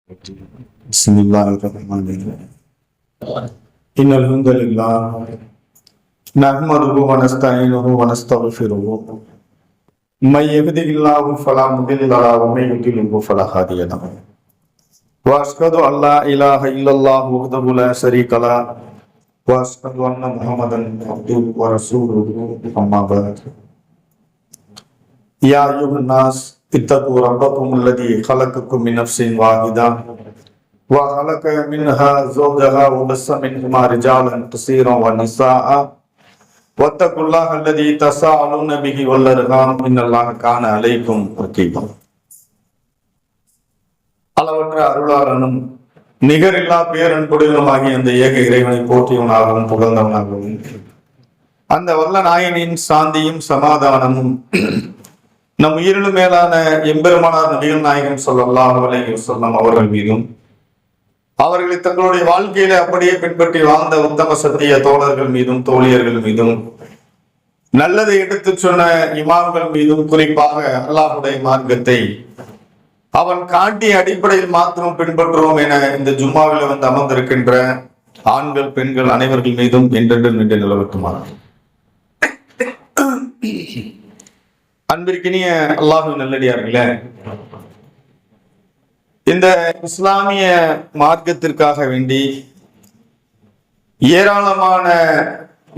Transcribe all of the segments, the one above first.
بسم الله الرحمن الرحيم إن الحمد لله نحمده ونستعينه ونستغفره من يهده الله فلا مضل له ومن يضلل فلا هادي له وأشهد أن لا إله إلا الله وحده لا شريك له وأشهد أن محمدا عبده ورسوله أما بعد يا أيها الناس اتقوا ربكم الذي خلقكم من نفس واحدة وخلق منها زوجها وبث منهما رجالا كثيرا ونساء واتقوا الله الذي تساءلون به والأرحام إن الله كان عليكم رقيبا. அளவற்ற அருளாளனும் நிகரில்லா பேரன்புடையவனுமாகிய அந்த ஏக இறைவனை போற்றியவனாகவும் புகழ்ந்தவனாகவும் அந்த வல்ல நாயனின் சாந்தியும் சமாதானமும் நம் உயிரிலும் மேலான எம்பெருமானார் நபிகள் நாயகம் ஸல்லல்லாஹு அலைஹி வஸல்லம் அவர்கள் மீதும் அவர்களை தங்களுடைய வாழ்க்கையில அப்படியே பின்பற்றி வாழ்ந்த உத்தம சத்திய தோழர்கள் மீதும் தோழியர்கள் மீதும் நல்லதை எடுத்து சொன்ன இமாம்கள் மீதும் குறிப்பாக அல்லாஹ்வுடைய மார்க்கத்தை அவன் காட்டிய அடிப்படையில் மாத்திரம் பின்பற்றுவோம் என இந்த ஜும்மாவில் வந்து அமர்ந்திருக்கின்ற ஆண்கள் பெண்கள் அனைவர்கள் மீதும் என்றென்றும் நின்று நிலவட்டுமாறு. அன்பிற்கினிய அல்லாஹ்வின் நல்லடியார்களே, இந்த இஸ்லாமிய மார்க்கத்திற்காக வேண்டி ஏராளமான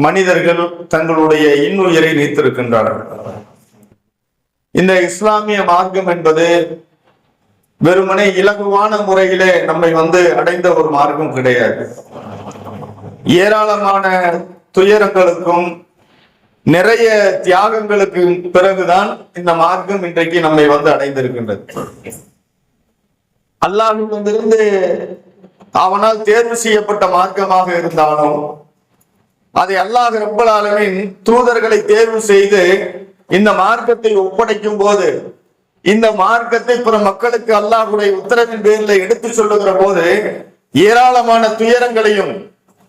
மனிதர்கள் தங்களுடைய இன்னுயிரை நீத்திருக்கின்றார்கள். இந்த இஸ்லாமிய மார்க்கம் என்பது வெறுமனே இலகுவான முறையிலே நம்மை அடைந்த ஒரு மார்க்கம் கிடையாது. ஏராளமான துயரங்களுக்கும் நிறைய தியாகங்களுக்கு பிறகுதான் இந்த மார்க்கம் இன்றைக்கு நம்மை அடைந்திருக்கின்றது. அல்லாஹ்விடமிருந்து அவனால் தேர்வு செய்யப்பட்ட மார்க்கமாக இருந்தாலும் அதை அல்லாஹ் ரப்பல் ஆலமீன் தூதர்களை தேர்வு செய்து இந்த மார்க்கத்தை ஒப்படைக்கும் போது இந்த மார்க்கத்தை பிற மக்களுக்கு அல்லாஹ்வுடைய உத்தரவின் பேரில் எடுத்து சொல்லுகிற போது ஏராளமான துயரங்களையும்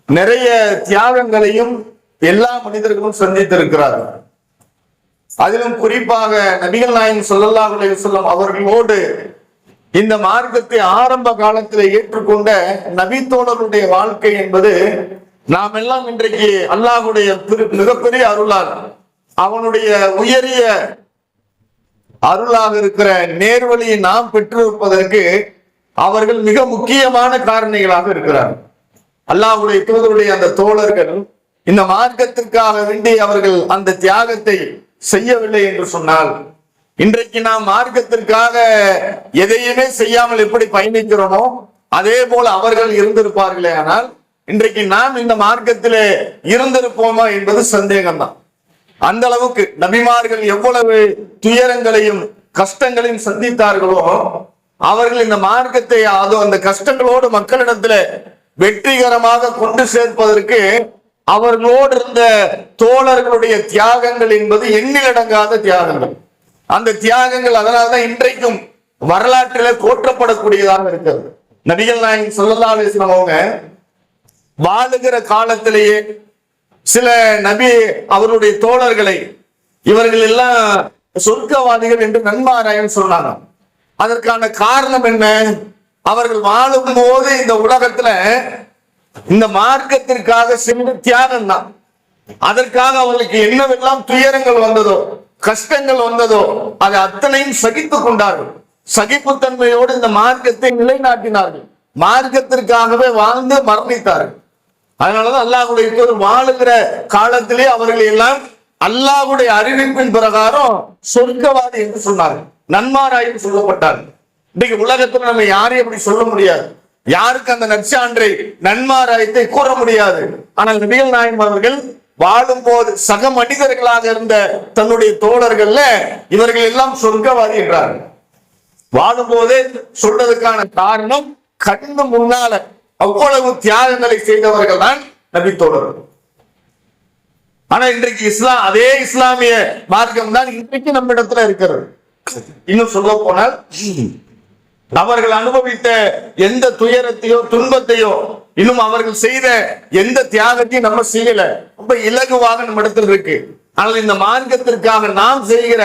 நிறைய தியாகங்களையும் எல்லா மனிதர்களும் சந்தித்திருக்கிறார்கள். அதிலும் குறிப்பாக நபிகள் நாயகம் ஸல்லல்லாஹு அலைஹி வஸல்லம் அவர்களோடு இந்த மார்க்கத்தை ஆரம்ப காலத்தில் ஏற்றுக்கொண்ட நபி தோழருடைய வாழ்க்கை என்பது நாம் எல்லாம் இன்றைக்கு அல்லாஹ்வுடைய மிகப்பெரிய அருளால் அவனுடைய உயரிய அருளாக இருக்கிற நேர்வழியை நாம் பெற்றிருப்பதற்கு அவர்கள் மிக முக்கியமான காரணிகளாக இருக்கிறார்கள். அல்லாஹ்வுடைய தூதருடைய அந்த தோழர்கள் இந்த மார்க்கத்திற்காக வேண்டி அவர்கள் அந்த தியாகத்தை செய்யவில்லை என்று சொன்னால் இன்றைக்கு நாம் மார்க்கத்திற்காக எதையுமே செய்யாமல் எப்படி பயணிக்கிறோமோ அதே போல அவர்கள் இருந்திருப்பார்களே. ஆனால் இன்றைக்கு நாம் இந்த மார்க்கத்திலே இருந்திருப்போமா என்பது சந்தேகம்தான். அந்த அளவுக்கு நபிமார்கள் எவ்வளவு துயரங்களையும் கஷ்டங்களையும் சந்தித்தார்களோ அவர்கள் இந்த மார்க்கத்தை அந்த கஷ்டங்களோடு மக்களிடத்துல வெற்றிகரமாக கொண்டு சேர்ப்பதற்கு அவர்களோடு இருந்த தோழர்களுடைய தியாகங்கள் என்பது எண்ணிலடங்காத தியாகங்கள். அந்த தியாகங்கள் அதனால்தான் இன்றைக்கும் வரலாற்றில போற்றப்படக்கூடியதாக இருக்கிறது. நபிகள் நாயகம் ஸல்லல்லாஹு அலைஹி வஸல்லம் அவங்க வாழுகிற காலத்திலேயே சில நபி அவருடைய தோழர்களை இவர்கள் எல்லாம் சொர்க்கவாதிகள் என்று நன்மாராயன் சொன்னாங்க. அதற்கான காரணம் என்ன? அவர்கள் வாழும் போது இந்த உலகத்துல இந்த மார்க்கத்திற்காக சென்ற தியாகம் தான். அதற்காக அவர்களுக்கு என்னவெல்லாம் துயரங்கள் வந்ததோ கஷ்டங்கள் வந்ததோ அதை அத்தனையும் சகித்துக் கொண்டார்கள். சகிப்புத்தன்மையோடு இந்த மார்க்கத்தை நிலைநாட்டினார்கள். மார்க்கத்திற்காகவே வாழ்ந்து மரணித்தார்கள். அதனாலதான் அல்லாஹ்வுடைய வாழுகிற காலத்திலே அவர்கள் எல்லாம் அல்லாஹ்வுடைய அறிவிப்பின் பிரகாரம் சொர்க்கவாதி என்று சொன்னார்கள், நன்மாராயம் சொல்லப்பட்டார்கள். இன்னைக்கு உலகத்துல நம்ம யாரையும் அப்படி சொல்ல முடியாது. யாருக்கு அந்த நற்சான்றை நன்மாராயத்தை கூற முடியாது. ஆனால் நபிகள் நாயகம் அவர்கள் வாழும் போது சக மனிதர்களாக இருந்த தன்னுடைய தோழர்கள்ல இவர்கள் எல்லாம் சொர்க்கவாதி என்றார்கள். வாழும் போதே சொல்றதுக்கான காரணம் கண்ணு முன்னால அவ்வளவு தியாகங்களை செய்தவர்கள் தான் நபி தோழர்கள். ஆனா இன்றைக்கு அதே இஸ்லாமிய மார்க்கம் தான் இன்றைக்கு நம்ம இடத்துல இருக்கிறது. இன்னும் சொல்ல போனால் அவர்கள் அனுபவித்த எந்த துயரத்தையோ துன்பத்தையோ இன்னும் அவர்கள் செய்த எந்த தியாகத்தையும் நம்ம செய்யல, ரொம்ப இலகுவாக நம்ம இடத்துல இருக்கு. ஆனால் இந்த மார்க்கத்திற்காக நாம் செய்கிற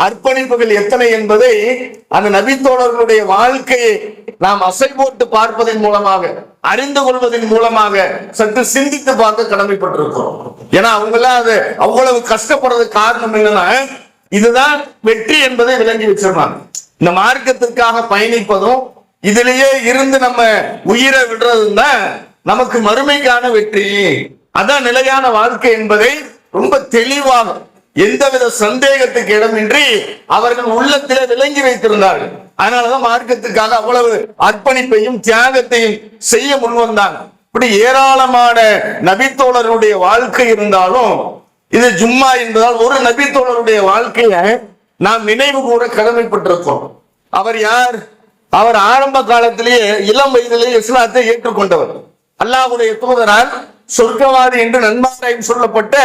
அர்ப்பணிப்புகள் எத்தனை என்பதை அந்த நபித்தோழர்களுடைய வாழ்க்கையை நாம் அசை போட்டு பார்ப்பதன் மூலமாக, அறிந்து கொள்வதன் மூலமாக சற்று சிந்தித்து பார்க்க கடமைப்பட்டிருக்கிறோம். ஏன்னா அவங்களாம் அது அவ்வளவு கஷ்டப்படுறதுக்கு காரணம் என்னன்னா, இதுதான் வெற்றி என்பதை விளங்கி வச்சிருந்தாங்க. இந்த மார்க்கத்திற்காக பயணிப்பதும் இதிலேயே இருந்து நம்ம உயிரை விடுறதும் தான் நமக்கு மறுமைக்கான வெற்றி, அதான் நிலையான வாழ்க்கை என்பதை ரொம்ப தெளிவாக எந்தவித சந்தேகத்துக்கு இடமின்றி அவர்கள் உள்ளத்திலே விளங்கி வைத்திருந்தார்கள். அதனாலதான் மார்க்கத்துக்காக அவ்வளவு அர்ப்பணிப்பையும் தியாகத்தையும் செய்ய முன்வந்தாங்க. இப்படி ஏராளமான நபித்தோழருடைய வாழ்க்கை இருந்தாலும் இது ஜும்மா என்பதால் ஒரு நபித்தோழருடைய வாழ்க்கையை நாம் நினைவு கூற கடமைப்பட்டிருக்கோம். அவர் யார்? அவர் ஆரம்ப காலத்திலேயே இளம் வயதிலேயே இஸ்லாத்தை ஏற்றுக்கொண்டவர். அல்லாஹ்வுடைய தூதரால் சொர்க்கவாதி என்று நன்மாராயம் சொல்லப்பட்ட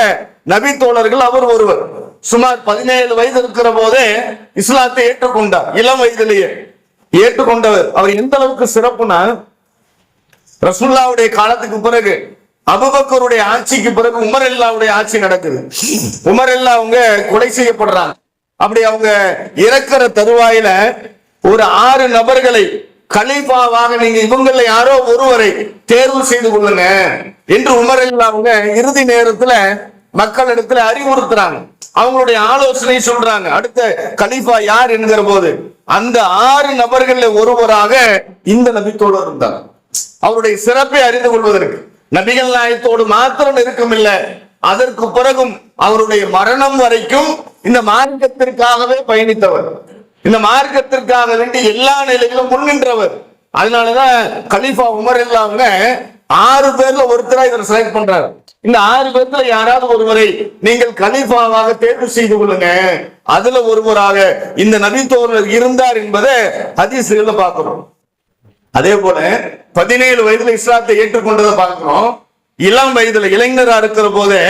நபி தோழர்கள் அவர் ஒருவர். சுமார் 17 வயது இருக்கிற போதே இஸ்லாத்தை ஏற்றுக்கொண்டார். இளம் வயதிலேயே ஏற்றுக்கொண்டவர். அவர் எந்த அளவுக்கு சிறப்புனா, ரசூலுல்லாஹ்வுடைய காலத்துக்கு பிறகு அபூபக்கருடைய ஆட்சிக்கு பிறகு உமர் அல்லாஹ்வுடைய ஆட்சி நடக்குது. உமர் அல்லாஹ் அவங்க கொலை செய்யப்படுறாங்க. அப்படி அவங்க இறக்கிற தருவாயில ஒரு 6 நபர்களை கலீஃபாவாக நீங்க இவங்கள யாரோ ஒருவரை தேர்வு செய்து கொள்ளுங்க என்று உமர் அல்லாஹ் அவங்க இறுதி நேரத்துல மக்களிடத்துல அறிவுறுத்துறாங்க. அவங்களுடைய ஆலோசனை சொல்றாங்க. அடுத்த கலீஃபா யார் என்கிற போது அந்த 6 நபர்கள ஒருவராக இந்த நபித்தோழர் இருந்தார். அவருடைய சிறப்பை அறிந்து கொள்வதற்கு நபிகள் நாயகத்தோடு மாத்திரம் இருக்கமில்லை, அதற்கு பிறகும் அவருடைய மரணம் வரைக்கும் இந்த மார்க்கத்திற்காகவே பயணித்தவர், இந்த மார்க்கத்திற்காக வேண்டி எல்லா நிலையிலும் முன்னின்றவர். அதனாலதான் கலீஃபா உமர் அல்லாஹ் அவங்க 6 பேர்ல ஒருத்தரா இவர் செலக்ட் பண்றாரு. இந்த 6 பேர்ல யாராவது ஒருவரை நீங்கள் கலீஃபாவாக தேர்வு செய்து கொள்ளுங்க. அதுல ஒருவராக இந்த நபித்தோழர் இருந்தார் என்பதை ஹதீஸ்ல பார்க்கிறோம். அதே போல 17 வயதுல இஸ்லாத்தை ஏற்றுக்கொண்டதை பார்க்கிறோம். இளம் வயதுல இளைஞரா இருக்கிற போதே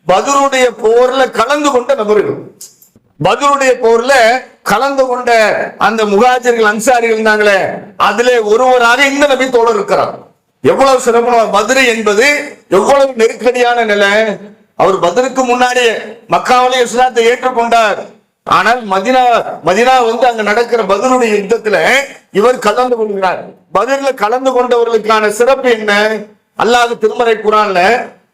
பத்ருடைய போர்ல கலந்து கொண்ட நபர்கள், பத்ருடைய போர்ல கலந்து கொண்ட அந்த முஹாஜிர்கள் அன்சாரிகள் இருந்தாங்களே, அதிலே ஒருவராக இந்த நபி தோழர் இருக்கிறார். எவ்வளவு சிறப்பான பத்ரு என்பது எவ்வளவு நெருக்கடியான நிலை. அவர் பத்ருக்கு முன்னாடியே மக்காவிலே இஸ்லாத்தை ஏற்றுக்கொண்டார். ஆனால் மதினா வந்து அங்க நடக்கிற பத்ருடைய யுத்தத்துல இவர் கலந்து கொள்கிறார். பத்ர்ல கலந்து கொண்டவர்களுக்கான சிறப்பு என்ன? அல்லாஹ் திருமறை குர்ஆன்ல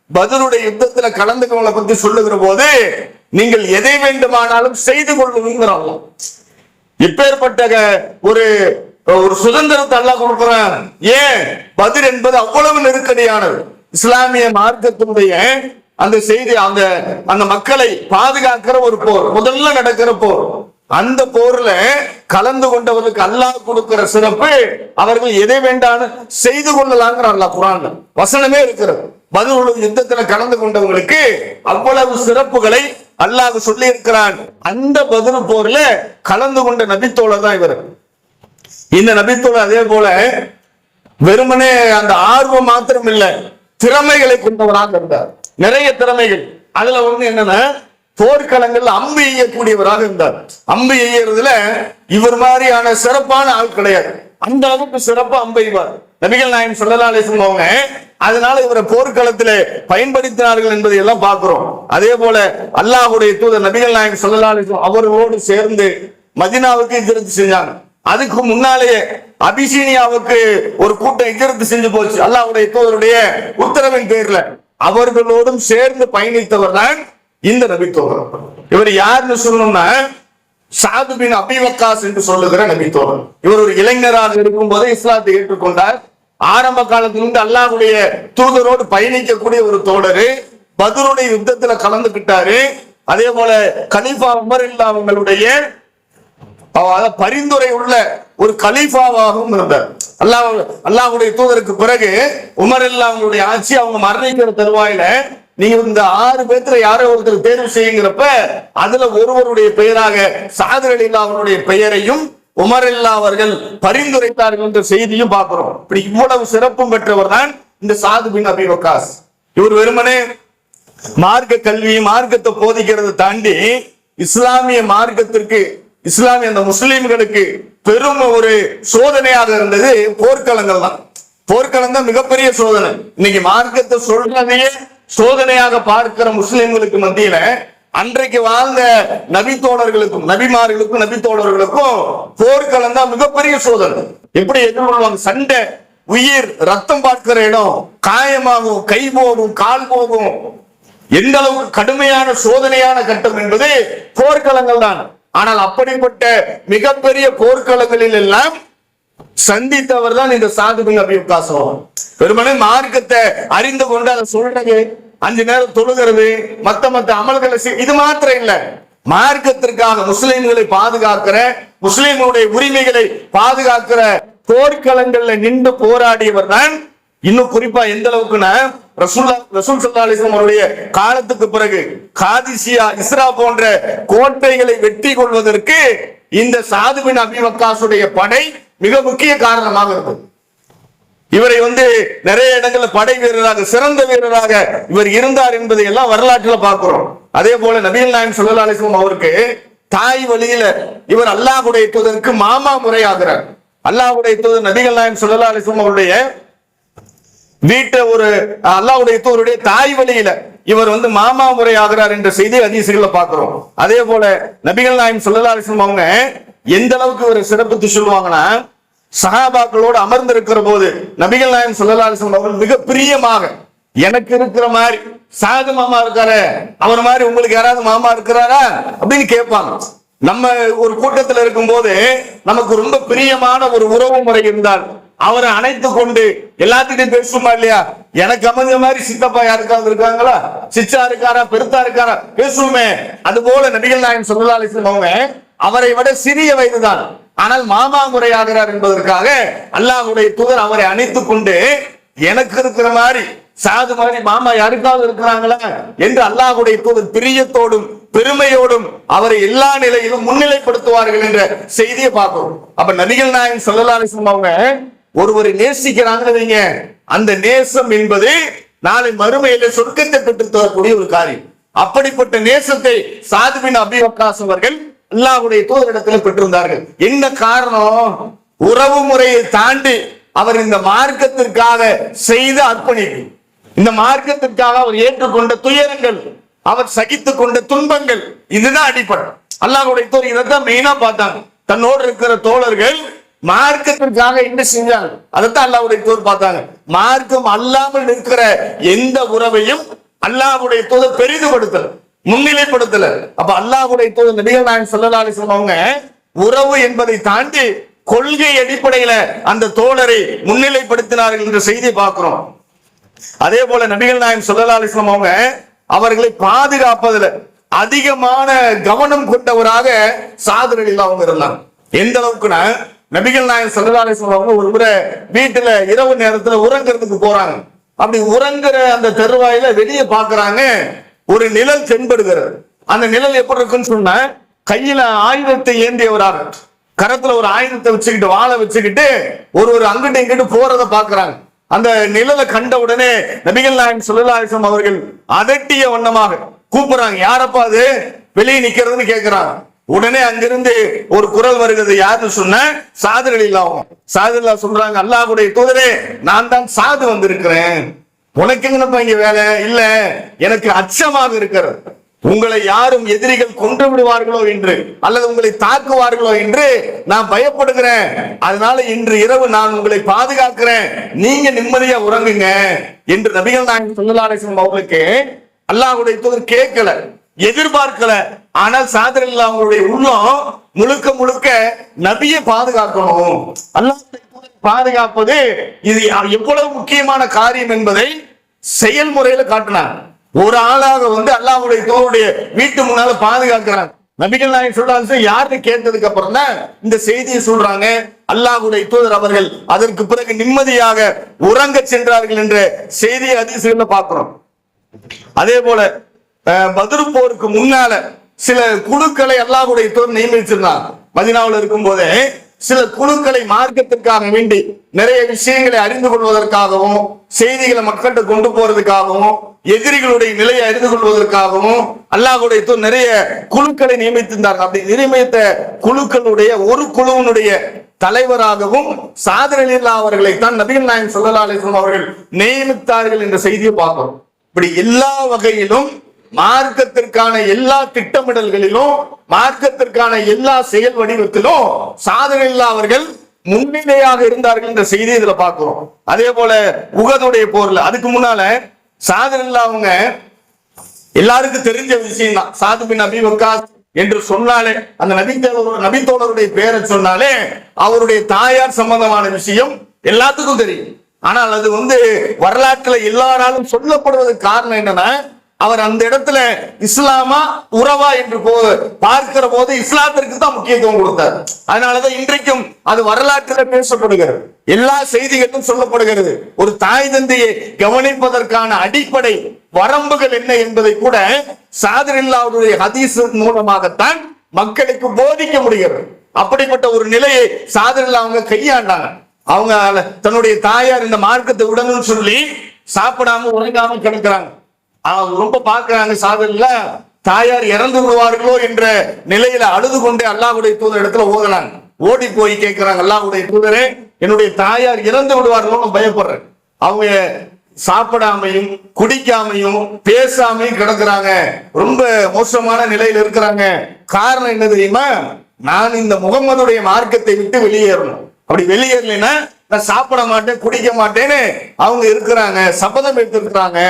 பத்ருடைய யுத்தத்துல கலந்து கொள்ள பத்தி சொல்லுகிற போது நீங்கள் எதை வேண்டுமானாலும் செய்து கொள்ளுங்கிறாங்க. இப்பேற்பட்ட ஒரு சுதந்திரத்தை அல்லாஹ் கொடுக்கிறான். ஏன்? பத்ர் என்பது அவ்வளவு நெருக்கடியானது. இஸ்லாமிய மார்க்கத்தினுடைய அந்த செய்தி, அந்த மக்களை பாதுகாக்கிற ஒரு போர், முதல்ல நடக்கிற போர். அந்த போர்ல கலந்து கொண்டவர்களுக்கு அல்லாஹ் கொடுக்கிற சிறப்பு, அவர்கள் எதை வேண்டாலும் செய்து கொள்ளலாங்கிற அல்லாஹ் குர்ஆன்ல வசனமே இருக்கிறது. பத்ர் யுத்தத்துல கலந்து கொண்டவங்களுக்கு அவ்வளவு சிறப்புகளை அல்லாஹ் சொல்லி இருக்கிறான். அந்த பத்ர் போர்ல கலந்து கொண்ட நபித்தோழர் தான் இவர். இந்த நபித்தோழர் அதே போல வெறுமனே அந்த ஆர்வம் மாத்திரம் இல்ல, திறமைகளை கொண்டவராக இருந்தார். நிறைய திறமைகள். அதுல ஒண்ணு என்னன்னா, போர்க்களங்கள்ல அம்பு எய்யக்கூடியவராக இருந்தார். அம்பு எய்யறதுல இவர் மாதிரியான சிறப்பான ஆள் கிடையாது. அந்த அளவுக்கு சிறப்பா அம்பு எய்வார் நபிகள் நாயகம் ஸல்லல்லாஹு அலைஹி வஸல்லம் அவங்க. அதனால இவரை போர்க்களத்திலே பயன்படுத்தினார்கள் என்பதை எல்லாம் பார்க்கிறோம். அதே போல அல்லாஹ்வுடைய தூதர் நபிகள் நாயகம் ஸல்லல்லாஹு அலைஹி வஸல்லம் அவர்களோடு சேர்ந்து மதீனாவுக்கு ஹிஜ்ரத் செஞ்சாங்க. அதுக்கு முன்னாலேயே அபிசீனியாவுக்கு ஒரு கூட்டம் ஹிஜ்ரத் செஞ்சு போச்சு அல்லாஹ்வுடைய தூதருடைய உத்தரவின் பேர்ல. அவர்களோடும் சேர்ந்து பயணித்தவர் தான் இந்த நபித்தோழர். இவர் யாருன்னு சொல்லணும்னா, சாது பின் அபீ வக்காஸ் என்று சொல்லுகிற நபித்தோழர். இவர் ஒரு இளைஞராக இருக்கும் போதே இஸ்லாத்தை ஏற்றுக்கொண்டார். ஆரம்ப காலத்திலிருந்து அல்லாஹ்வுடைய தூதரோடு பயணிக்கக்கூடிய ஒரு தோழர். பத்ருடைய யுத்தத்துல கலந்துகிட்டாரு. அதே போல கலீஃபா உமர் அல்லாஹ் அவங்களுடைய பரிந்துரை உள்ள ஒரு கலீஃபாவாகவும் இருந்தார். அல்லாஹ்வுடைய தூதருக்கு பிறகு உமர் அல்லாஹ் அவங்களுடைய ஆட்சி அவங்க மரணிக்கிற தருவாயில நீங்க இந்த 6 பேர்த்துல யாரோ ஒருத்தர் தேர்வு செய்யுங்கிறப்ப அதுல ஒருவருடைய பெயராக சாது ரலியல்லாஹு அவருடைய பெயரையும் உமர் அல்லாஹ் அவர்கள் பரிந்துரைத்தார்கள் என்ற செய்தியும் பார்க்கிறோம். இப்படி இவ்வளவு சிறப்பும் பெற்றவர் தான் இந்த சாது பின் அபீ வக்காஸ். இவர் வெறுமனே மார்க்க கல்வி, மார்க்கத்தை போதிக்கிறதை தாண்டி இஸ்லாமிய மார்க்கத்திற்கு, இஸ்லாமிய அந்த முஸ்லிம்களுக்கு பெரும் ஒரு சோதனையாக இருந்தது போர்க்களங்கள் தான். போர்க்களம் தான் மிகப்பெரிய சோதனை. இன்னைக்கு மார்க்கத்தை சொல்றதையே சோதனையாக பார்க்கிற முஸ்லிம்களுக்கு மத்தியில அன்றைக்கு வாழ்ந்த நபி தோழர்களுக்கும் நபிமார்களுக்கும் நபி தோழர்களுக்கும் போர்க்களம் தான் மிகப்பெரிய சோதனை. எப்படி எதிர்கொள்வாங்க? சண்டை, உயிர், ரத்தம் பார்க்கிற இடம், காயமாகும், கை போகும், கால் போகும். எந்த அளவுக்கு கடுமையான சோதனையான கட்டம் என்பது போர்க்களங்கள் தான். ஆனால் அப்படிப்பட்ட மிகப்பெரிய போர்க்களங்களில் எல்லாம் சந்தித்தவர் தான் இந்த சாது பின் அபீ வக்காஸ். பெருமனே மார்க்கத்தை அறிந்து கொண்டு அதை சொல்றது, 5 நேரம் தொழுகிறது, மத்த அமல்களை இது மாத்திரம் இல்ல, மார்க்கத்திற்காக முஸ்லிம்களை பாதுகாக்கிற, முஸ்லிம்களுடைய உரிமைகளை பாதுகாக்கிற போர்க்களங்கள்ல நின்று போராடியவர் தான். இன்னும் குறிப்பா எந்த அளவுக்குன்னா ரசூல் ஸல்லல்லாஹு அலைஹி வஸல்லம் அவருடைய காலத்துக்கு பிறகு காதிசியா, இஸ்ரா போன்ற கோட்டைகளை வெற்றி கொள்வதற்கு இந்த சாது பின் அபீ வக்காஸுடைய படை மிக முக்கிய காரணமாக இருந்தது. இவரை நிறைய இடங்கள்ல படை வீரராக, சிறந்த வீரராக இவர் இருந்தார் என்பதை எல்லாம் வரலாற்றில் பார்க்கிறோம். அதே போல நபிகள் நாயகம் ஸல்லல்லாஹு அலைஹி வஸல்லம் அவருக்கு தாய் வழியில இவர் அல்லாஹ்வுடைய தூதருக்கு மாமா முறையாகிறார். அல்லாஹ்வுடைய தூதர் நபிகள் நாயகம் ஸல்லல்லாஹு அலைஹி வஸல்லம் அவருடைய வீட்டை அல்லாஹ்வுடைய தூதருடைய தாய் வழியில இவர் மாமா முறை ஆகிறார் என்ற செய்தி ஹதீஸ்களை பார்க்கிறோம். அதே போல நபிகள் நாயகம் ஸல்லல்லாஹு அலைஹி வஸல்லம் அவங்க எந்த அளவுக்கு இவரை சிறப்பித்து சொல்லுவாங்கன்னா, சஹாபாக்களோடு அமர்ந்திருக்கிற போது நபிகள் நாயகம் ஸல்லல்லாஹு அலைஹி வஸல்லம் அவர்கள் மிக பிரியமாக, எனக்கு இருக்கிற மாதிரி சாது மாமா இருக்காரு, அவர் மாதிரி உங்களுக்கு யாராவது மாமா இருக்கிறாரா அப்படின்னு கேட்பாங்க. நம்ம ஒரு கூட்டத்தில் இருக்கும் போது நமக்கு ரொம்ப பிரியமான ஒரு உறவு முறை இருந்தால் அவரை அணைத்து கொண்டு எல்லாத்துக்கிட்டையும் பேசுமா இல்லையா? எனக்கு அமைஞ்ச மாதிரி சித்தப்பா யாருக்காவது இருக்காங்களா, சிச்சா இருக்காரா, பெருத்தா இருக்காரா, பேசுவோமே. அது போல நபிகள் நாயகம் ஸல்லல்லாஹு அலைஹி வஸல்லம் அவங்க அவரை விட சிறிய வயதுதான், ஆனால் மாமா முறையாகிறார் என்பதற்காக அல்லாஹ்வுடைய தூதர் அவரை அணைத்துக் கொண்டு, எனக்கு இருக்கிற மாதிரி சாது மாதிரி மாமா யாருக்காவது இருக்கிறாங்களா என்று அல்லாஹ்வுடைய தூதர் பிரியத்தோடும் பெருமையோடும் அவரை எல்லா நிலையிலும் முன்னிலைப்படுத்துவார்கள் என்ற செய்தியை பார்க்கிறோம். அப்ப நபிகள் நாயகம் ஸல்லல்லாஹு அலைஹி வஸல்லம் அவங்க ஒருவரை நேசிக்கிறாங்க, அந்த நேசம் என்பது நாளை மறுமையில சொர்க்கத்தை பெற்று தரக்கூடிய ஒரு காரியம். அப்படிப்பட்ட நேசத்தை சாது பின் அபீ வக்காஸ் அவர்கள் அல்லாஹ்வுடைய தூதரிடத்தில் பெற்றிருந்தார்கள். என்ன காரணம்? உறவு முறையை தாண்டி அவர் இந்த மார்க்கத்திற்காக செய்த அர்ப்பணிப்பு, இந்த மார்க்கத்திற்காக அவர் ஏற்றுக்கொண்ட துயரங்கள், அவர் சகித்துக் கொண்ட துன்பங்கள், இதுதான் அடிப்படை. அல்லாஹ்வுடைய தூதர் இதைத்தான் மெயினா பார்த்தாங்க. தன்னோடு இருக்கிற தோழர்கள் மார்க்கத்திற்காக என்ன செஞ்சாங்க அதைத்தான் அல்லாஹ்வுடைய தூதர் பார்த்தாங்க. மார்க்கம் அல்லாமல் இருக்கிற எந்த உறவையும் அல்லாஹ்வுடைய தூதர் பெரிதுபடுத்தல, முன்னிலைப்படுத்தல. அப்ப அல்லாஹ்வுடைய தூதர் நபிகள் நாயகம் ஸல்லல்லாஹு அலைஹி வஸல்லம் அவங்க உறவு என்பதை தாண்டி கொள்கை அடிப்படையில அந்த தோழரை முன்னிலைப்படுத்தினார்கள் என்ற செய்தியை பார்க்கிறோம். அதே போல நபிகள் நாயகம் ஸல்லல்லாஹு அலைஹி வஸல்லம் அவங்க அவர்களை பாதுகாப்பதில் அதிகமான கவனம் கொண்டவராக சாது ரலியல்லாஹு அன்ஹு இருந்தாங்க. எந்த அளவுக்குன்னா நபிகள் நாயகம் ஸல்லல்லாஹு அலைஹி வஸல்லம் அவங்க ஒரு முறை வீட்டுல இரவு நேரத்துல உறங்குறதுக்கு போறாங்க. அப்படி உறங்குற அந்த தெருவாயில வெளியே பாக்குறாங்க, ஒரு நிழல் தென்படுகிறது. அந்த நிழல் எப்படி இருக்குன்னு சொன்னா, கையில ஆயுதத்தை ஏந்தியவராக, கரத்துல ஒரு ஆயுதத்தை வச்சுக்கிட்டு, வாழை வச்சுக்கிட்டு ஒரு அங்கிட்டு இங்கிட்டு போறத பாக்குறாங்க. அந்த நிழலை கண்ட உடனே நபிகள் நாயகம் ஸல்லல்லாஹு அலைஹி வஸல்லம் அவர்கள் அதட்டிய வண்ணமாக கூப்பிடுறாங்க, யாரப்பா அது வெளியே நிக்கிறதுன்னு கேட்கிறாங்க. உடனே அங்கிருந்து ஒரு குரல் வருகிறது. யாருன்னு சொன்ன, சாது ரலியல்லாஹு அன்ஹு. சாது ரலியல்லாஹு சொல்றாங்க, அல்லாஹ்வுடைய தூதரே, நான் தான் சாது வந்திருக்கிறேன், உனக்கு என்னப்பா இங்க வேலை? இல்ல, எனக்கு அச்சமாக இருக்கிறது, உங்களை யாரும் எதிரிகள் கொன்று விடுவார்களோ என்று, அல்லது உங்களை தாக்குவார்களோ என்று நான் பயப்படுகிறேன். அதனால இன்று இரவு நான் உங்களை பாதுகாக்கிறேன், நீங்க நிம்மதியா உறங்குங்க என்று நபிகள் நாயகம் ஸல்லல்லாஹு அலைஹி வஸல்லம் அவர்களுக்கு அல்லாஹ்வுடைய தூதர் கேட்கல, எதிர்பார்க்கல. ஆனால் சாது ரலியல்லாஹு அவங்களுடைய உள்ளம் முழுக்க முழுக்க நபியை பாதுகாக்கணும், அல்லாஹ்வுடைய தூதரை பாதுகாப்பது இது எவ்வளவு முக்கியமான காரியம் என்பதை செயல்முறையில காட்டினார். ஒரு ஆளாக அல்லாஹ்வுடைய தூதருடைய வீட்டு முன்னால பாதுகாக்கிறாங்க. நபிகள் நாயகம் ஸல்லல்லாஹு அலைஹி வஸல்லம் யாருன்னு கேட்டதுக்கு அப்புறம் தான் இந்த செய்தியை சொல்றாங்க. அல்லாஹ்வுடைய தூதர் அவர்கள் அதற்கு பிறகு நிம்மதியாக உறங்க சென்றார்கள் என்ற செய்தியை ஹதீஸ்ல பார்க்கிறோம். அதே போல பத்ர் போருக்கு முன்னால சில குழுக்களை அல்லாஹ்வுடைய தூதர் நியமிச்சிருந்தாங்க. மதீனாவில் இருக்கும் போதே சில குழுக்களை மார்க்கத்திற்காக வேண்டி நிறைய விஷயங்களை அறிந்து கொள்வதற்காகவும், செய்திகளை மக்கள்கிட்ட கொண்டு போறதுக்காகவும் எதிரிகளுடைய நிலையை அறிந்து கொள்வதற்காகவும் அல்லாஹ்வுடைய தூதர் நிறைய குழுக்களை நியமித்திருந்தார்கள். அப்படி நியமித்த குழுக்களுடைய ஒரு குழுவினுடைய தலைவராகவும் சாதிர் ரலியல்லாஹு அவர்களைத்தான் நபிகள் நாயகம் ஸல்லல்லாஹு அலைஹி வஸல்லம் அவர்கள் நியமித்தார்கள் என்ற செய்தியை பார்க்கிறோம். இப்படி எல்லா வகையிலும் மார்க்கத்திற்கான எல்லா திட்டமிடல்களிலும் மார்க்கத்திற்கான எல்லா செயல் வடிவத்திலும் சாதிர் ரலியல்லாஹு அவர்கள் முன்னிலையாக இருந்தார்கள் என்ற செய்தி இதுல பார்க்கிறோம். அதே போல உஹதுடைய போர்ல அதுக்கு முன்னால சாதிர் ரலியல்லாஹு அவங்க எல்லாருக்கும் தெரிஞ்ச விஷயம் தான். சாது பின் அபி வக்காஸ் என்று சொன்னாலே அந்த நபித்தோழருடைய பேரை சொன்னாலே அவருடைய தாயார் சம்பந்தமான விஷயம் எல்லாத்துக்கும் தெரியும். ஆனால் அது வரலாற்றுல எல்லாராலும் சொல்லப்படுவதற்கு காரணம் என்னன்னா, அவர் அந்த இடத்துல இஸ்லாமா உறவா என்று பார்க்கிற போது இஸ்லாத்திற்கு தான் முக்கியத்துவம் கொடுத்தார். அதனாலதான் இன்றைக்கும் அது வரலாற்றில் பேசப்படுகிறது, எல்லா செய்திகளும் சொல்லப்படுகிறது. ஒரு தாய் தந்தையை கவனிப்பதற்கான அடிப்படை வரம்புகள் என்ன என்பதை கூட சாதிர் ரலியல்லாஹுடைய ஹதீஸ் மூலமாகத்தான் மக்களுக்கு போதிக்க முடிகிறது. அப்படிப்பட்ட ஒரு நிலையை சாதிர் ரலியல்லாஹு அவங்க கையாண்டாங்க. அவங்க தன்னுடைய தாயார் இந்த மார்க்கத்தை விடணும்னு சொல்லி சாப்பிடாம உறங்காம கிடக்குறாங்க. ரொம்ப பார்க்கிறாங்க. சாதனையில தாயார் இறந்து விடுவார்களோ என்ற நிலையில அழுது கொண்டே அல்லாஹ்வுடைய தூதர் இடத்துல ஓதுனாங்க. ஓடி போய் கேட்கிறாங்க, அல்லாஹ்வுடைய தூதரே, என்னுடைய தாயார் இறந்து விடுவார்களோ பயப்படுறேன். அவங்க சாப்பிடாமையும் குடிக்காமையும் பேசாமையும் கிடக்குறாங்க, ரொம்ப மோசமான நிலையில இருக்கிறாங்க. காரணம் என்ன தெரியுமா? நான் இந்த முகம்மதுடைய மார்க்கத்தை விட்டு வெளியேறணும். அப்படி வெளியேறலைன்னா நான் சாப்பிட மாட்டேன் குடிக்க மாட்டேன்னு அவங்க இருக்கிறாங்க, சபதம் எடுத்திருக்கிறாங்க.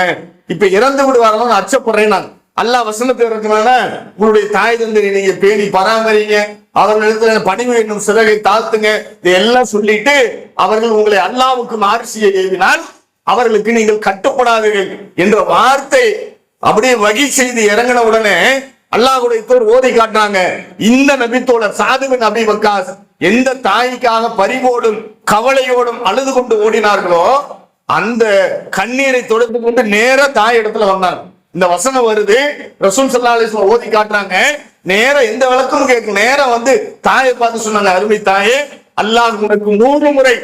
இப்ப இறந்து விடுவார்கள் அச்சப்படுறேன். நான் அல்லாஹ் வசனத்தை இருக்கிறான, உங்களுடைய தாய் தந்தையை நீங்க பேணி பராமரிங்க, அவர்களிடத்துல பணிவு என்னும் சிறகை தாழ்த்துங்க, இதெல்லாம் சொல்லிட்டு அவர்கள் உங்களை அல்லாஹ்வுக்கு மாறு செய்ய ஏவினால் அவர்களுக்கு நீங்கள் கட்டுப்படாதீர்கள் என்ற வார்த்தை அப்படியே வகை செய்து இறங்கின உடனே அல்லாஹ்வுடைய தூதர் ஓதி காட்டினாங்க. இந்த நபித்தோழர் சாது பின் அபி வக்காஸ் எந்த தாய்க்காக பரிவோடும் கவலையோடும் அழுது கொண்டு ஓடினார்களோ அந்த கண்ணீரை தொடர்ந்து கொண்டு நேர தாய் இடத்துல வந்தாங்க. இந்த வசனம் வருது, ரசூல் ஸல்லல்லாஹு அலைஹி வஸல்லம் ஓதி காட்டுறாங்க. நேரம் எந்த விளக்கமும் கேட்கும், நேரம் தாயை பார்த்து சொன்னாங்க, அருமை தாயே, அல்லாஹ் உனக்கு 3 முறை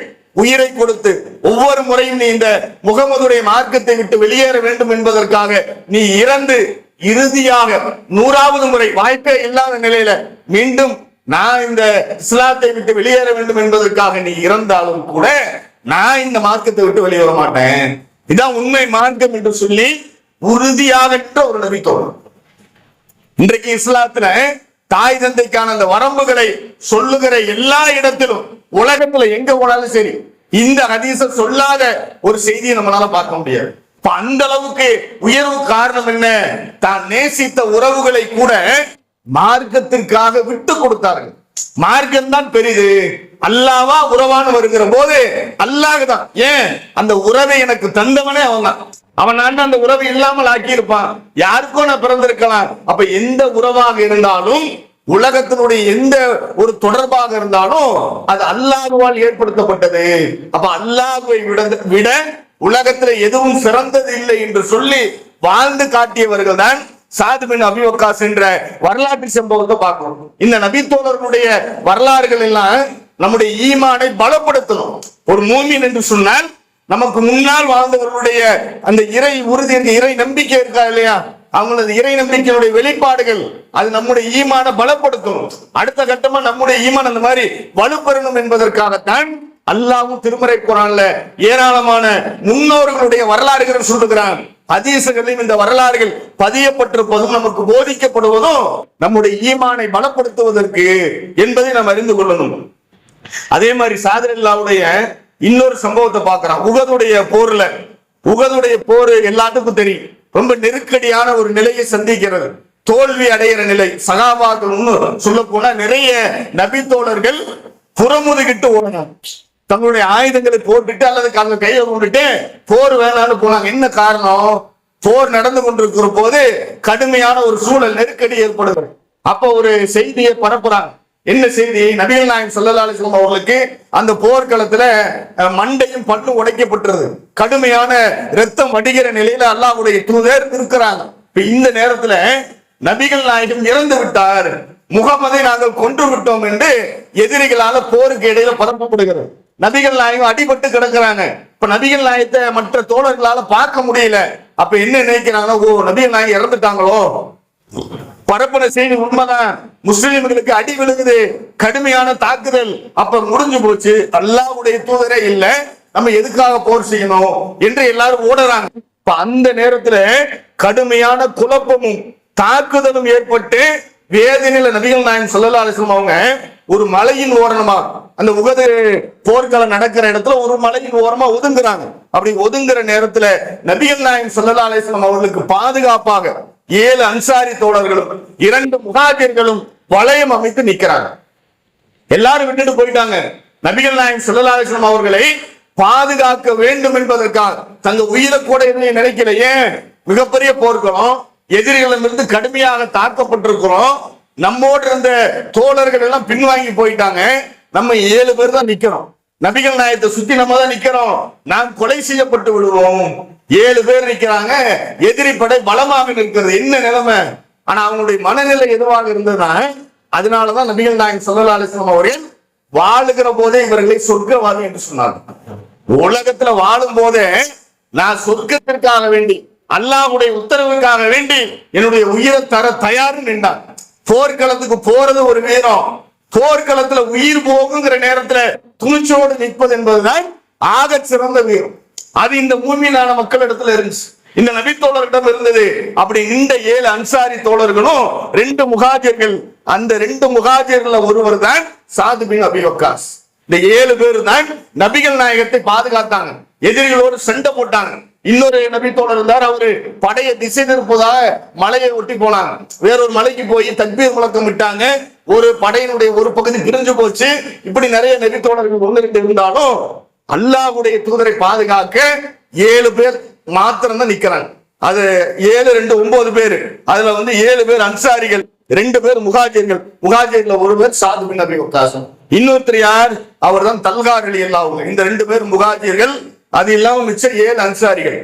உயிரை கொடுத்து ஒவ்வொரு முறையும் நீ இந்த முகமதுடைய மார்க்கத்தை விட்டு வெளியேற வேண்டும் என்பதற்காக நீ இறந்து இறுதியாக 100வது முறை வாய்ப்பே இல்லாத நிலையில மீண்டும் நான் இந்த இஸ்லாத்தை விட்டு வெளியேற வேண்டும் என்பதற்காக நீ இறந்தாலும் கூட நான் இந்த மார்க்கத்தை விட்டு வெளியேற மாட்டேன், இதான் உண்மை மார்க்கம் என்று சொல்லி உறுதியாக ஒரு நபித்தோழர். இன்றைக்கு இஸ்லாத்துல தாய் தந்தைக்கான அந்த வரம்புகளை சொல்லுகிற எல்லா இடத்திலும் உலகத்துல எங்க போனாலும் சரி இந்த ஹதீஸ சொல்லாத ஒரு செய்தியை நம்மளால பார்க்க முடியாது. அந்த அளவுக்கு உயர்வு காரணம் என்ன? தான் நேசித்த உறவுகளை கூட மார்க்கத்திற்காக விட்டு கொடுத்தார்கள். மார்க்கம் தான் பெரிது, அல்லாவா உறவான வருகிற போது அல்லாஹ் தான். ஏன்? அந்த உறவை எனக்கு தந்தவனே அவன் தான். அவன் அந்த உறவை இல்லாமல் ஆக்கி இருப்பான், யாருக்கும் நான் பிறந்திருக்கலாம். அப்ப எந்த உறவாக இருந்தாலும் உலகத்தினுடைய எந்த ஒரு தொடர்பாக இருந்தாலும் அது அல்லாஹ்வால் ஏற்படுத்தப்பட்டது. அப்ப அல்லாஹ்வை விட உலகத்துல எதுவும் சிறந்தது இல்லை என்று சொல்லி வாழ்ந்து காட்டியவர்கள் தான் சாது பின் அபி வக்காஸ் என்ற வரலாற்று சம்பவத்தை பார்க்கிறோம். இந்த நபித்தோழர்களுடைய வரலாறுகள் எல்லாம் நம்முடைய ஈமானை பலப்படுத்தணும். ஒரு மூமின் என்று சொன்னால் நமக்கு முன்னால் வாழ்ந்தவர்களுடைய அந்த இறை உறுதி, இறை நம்பிக்கை இருக்கா இல்லையா, அவங்களது இறை நம்பிக்கையுடைய வெளிப்பாடுகள் அது நம்முடைய ஈமான பலப்படுத்தும். அடுத்த கட்டமா நம்முடைய ஈமான் அந்த மாதிரி வலுப்பெறணும் என்பதற்காகத்தான் அல்லாஹ்வும் திருமறை குர்ஆன்ல ஏராளமான முன்னோர்களுடைய வரலாறுகள் சொல்லுகிறான். ஹதீஸ்களிலும் இந்த வரலாறுகள் பதியப்பட்டிருப்பதும் நமக்கு போதிக்கப்படுவதும் நம்முடைய ஈமானை பலப்படுத்துவதற்கு என்பதை நாம் அறிந்து கொள்ளணும். அதே மாதிரி சாதிர் ரலியல்லாஹுடைய இன்னொரு சம்பவத்தை பார்க்கிறோம். உஹதுடைய போர் எல்லாத்துக்கும் தெரியும், ரொம்ப நெருக்கடியான ஒரு நிலையை சந்திக்கிறது, தோல்வி அடைகிற நிலை. சகாபாக்கள் சொல்ல போனா நிறைய நபித்தோழர்கள் புறமுதுகிட்டு ஓடினாங்க, தங்களுடைய ஆயுதங்களை போட்டுட்டு அல்லது கையை கொண்டுட்டு போர் வேணான்னு போனாங்க. என்ன காரணம்? போர் நடந்து கொண்டிருக்கிற போது கடுமையான ஒரு சூழல், நெருக்கடி ஏற்படுகிறது. அப்ப ஒரு செய்தியை பரப்புறாங்க. என்ன செய்தி? நபிகள் நாயகம் ஸல்லல்லாஹு அலைஹி வஸல்லம் அவர்களுக்கு அந்த போர்க்களத்துல மண்டையும் பல்லும் உடைக்கப்பட்டிருது, கடுமையான ரத்தம் வடிகிற நிலையில அல்லாஹ்வுடைய தூதர் இருக்கிறாங்க. இந்த நேரத்துல நபிகள் நாயகம் இறந்து விட்டார், முகமதை நாங்கள் கொன்று விட்டோம் என்று எதிரிகளால போருக்கு இடையில பரப்பப்படுகிறது. நபிகள் நாயகம் அடிபட்டு கிடக்குறாங்க. இப்ப நபிகள் நாயகத்தை மற்ற தோழர்களால பார்க்க முடியல. அப்ப என்ன நினைக்கிறாங்கன்னா, ஓ நபிகள் நாயகம் இறந்துட்டாங்களோ, பரப்புன செய்தி உண்மைதான், முஸ்லிம்களுக்கு அடி விழுகுது, கடுமையான தாக்குதல், அப்ப முடிஞ்சு போச்சு, அல்லாஹ்வுடைய தூதரே இல்ல, நம்ம எதுக்காக போர் செய்யணும் என்று எல்லாரும் ஓடுறாங்க. இப்ப அந்த நேரத்துல கடுமையான குழப்பமும் தாக்குதலும் ஏற்பட்டு வேதனையில நபிகள் நாயகம் ஸல்லல்லாஹு அலைஹி வஸல்லம் அவங்க ஒரு மலையின் ஓரமா, அந்த உகது போர்க்களம் நடக்கிற இடத்துல ஒரு மலையின் ஓரமா ஒதுங்குறாங்க. அப்படி ஒதுங்குற நேரத்துல நபிகள் நாயகம் ஸல்லல்லாஹு அலைஹி வஸல்லம் அவர்களுக்கு பாதுகாப்பாக 7 அன்சாரி தோழர்களும் 2 முஹாஜிர்களும் வளையம் அமைத்து நிக்கிறாங்க. எல்லாரும் விட்டுட்டு போயிட்டாங்க. நபிகள் நாயகம் ஸல்லல்லாஹு அலைஹி வஸல்லம் அவர்களை பாதுகாக்க வேண்டும் என்பதற்காக தங்க உயிரை கூட எதுவும் நினைக்கல. ஏன்? மிகப்பெரிய போர்க்களம், எதிரிகளிடமிருந்து கடுமையாக தாக்கப்பட்டிருக்கிறோம், நம்மோடு இருந்த தோழர்கள் எல்லாம் பின்வாங்கி போயிட்டாங்க, நம்ம 7 பேர் தான் நிக்கிறோம், நபிகள் நாயகத்தை சுத்தி நம்ம தான் நிக்கிறோம், நாம் கொலை செய்யப்பட்டு விடுவோம். 7 பேர் நிக்கிறாங்க, எதிரி படை பலமாக நிற்கிறது. என்ன நிலைமை? ஆனா அவங்களுடைய மனநிலை எதுவாக இருந்ததுன்னா, அதனாலதான் நபிகள் நாயகம் ஸல்லல்லாஹு அலைஹி வஸல்லம் அவர்கள் வாழுகிற போதே இவர்களை சொர்க்கவாதி என்று சொன்னார். உலகத்துல வாழும் போதே நான் சொர்க்கத்திற்காக வேண்டி, அல்லாஹ்வுடைய உத்தரவுக்காக வேண்டி என்னுடைய உயிரை தர தயார் நின்றான். போர்க்களத்துக்கு போறது ஒரு வீரம், போர்க்களத்துல உயிர் போகுங்கிற நேரத்துல துணிச்சோடு நிற்பது என்பதுதான் ஆக சிறந்த வீரம். அது இந்த மூமினான மக்கள் இடத்துல இருந்துச்சு, இந்த நபி தோழர்களிடம் இருந்தது. அப்படி இந்த 7 அன்சாரி தோழர்களும் 2 முஹாஜிர்கள், அந்த 2 முஹாஜிர்கள ஒருவர் தான் சாத் பின் அபி வக்காஸ். இந்த 7 பேர் தான் நபிகள் நாயகத்தை பாதுகாத்தாங்க, எதிரிகளோடு சண்டை போட்டாங்க. இன்னொரு நபி தோழர் இருந்தார், அவரு படையை திசை திருப்பதாக மலையை ஒட்டி போனாங்க, வேறொரு மலைக்கு போய் தக்பீர் முழக்கம் விட்டாங்க, ஒரு படையினுடைய ஒரு பகுதி பிரிஞ்சு போச்சு. இப்படி நிறைய நபி தோழர்கள் 1-2 இருந்தாலும் அல்லாஹ்வுடைய தூதரை பாதுகாக்க 7 பேர் மாத்திரம் தான் நிக்கிறாங்க. அது 7, 2, 9 பேர். அதுல 7 பேர் அன்சாரிகள், 2 பேர் முஹாஜிர்கள். முஹாஜிர்ல ஒரு பேர் சாத் பின் அபி வக்காஸ், இன்னொருத்தர் யார்? அவர் தான் தல்ஹா ரலியல்லாஹு அன்ஹு. இந்த 2 பேர் முஹாஜிர்கள், அது இல்லாம மிச்சம் 7 அன்சாரிகள்.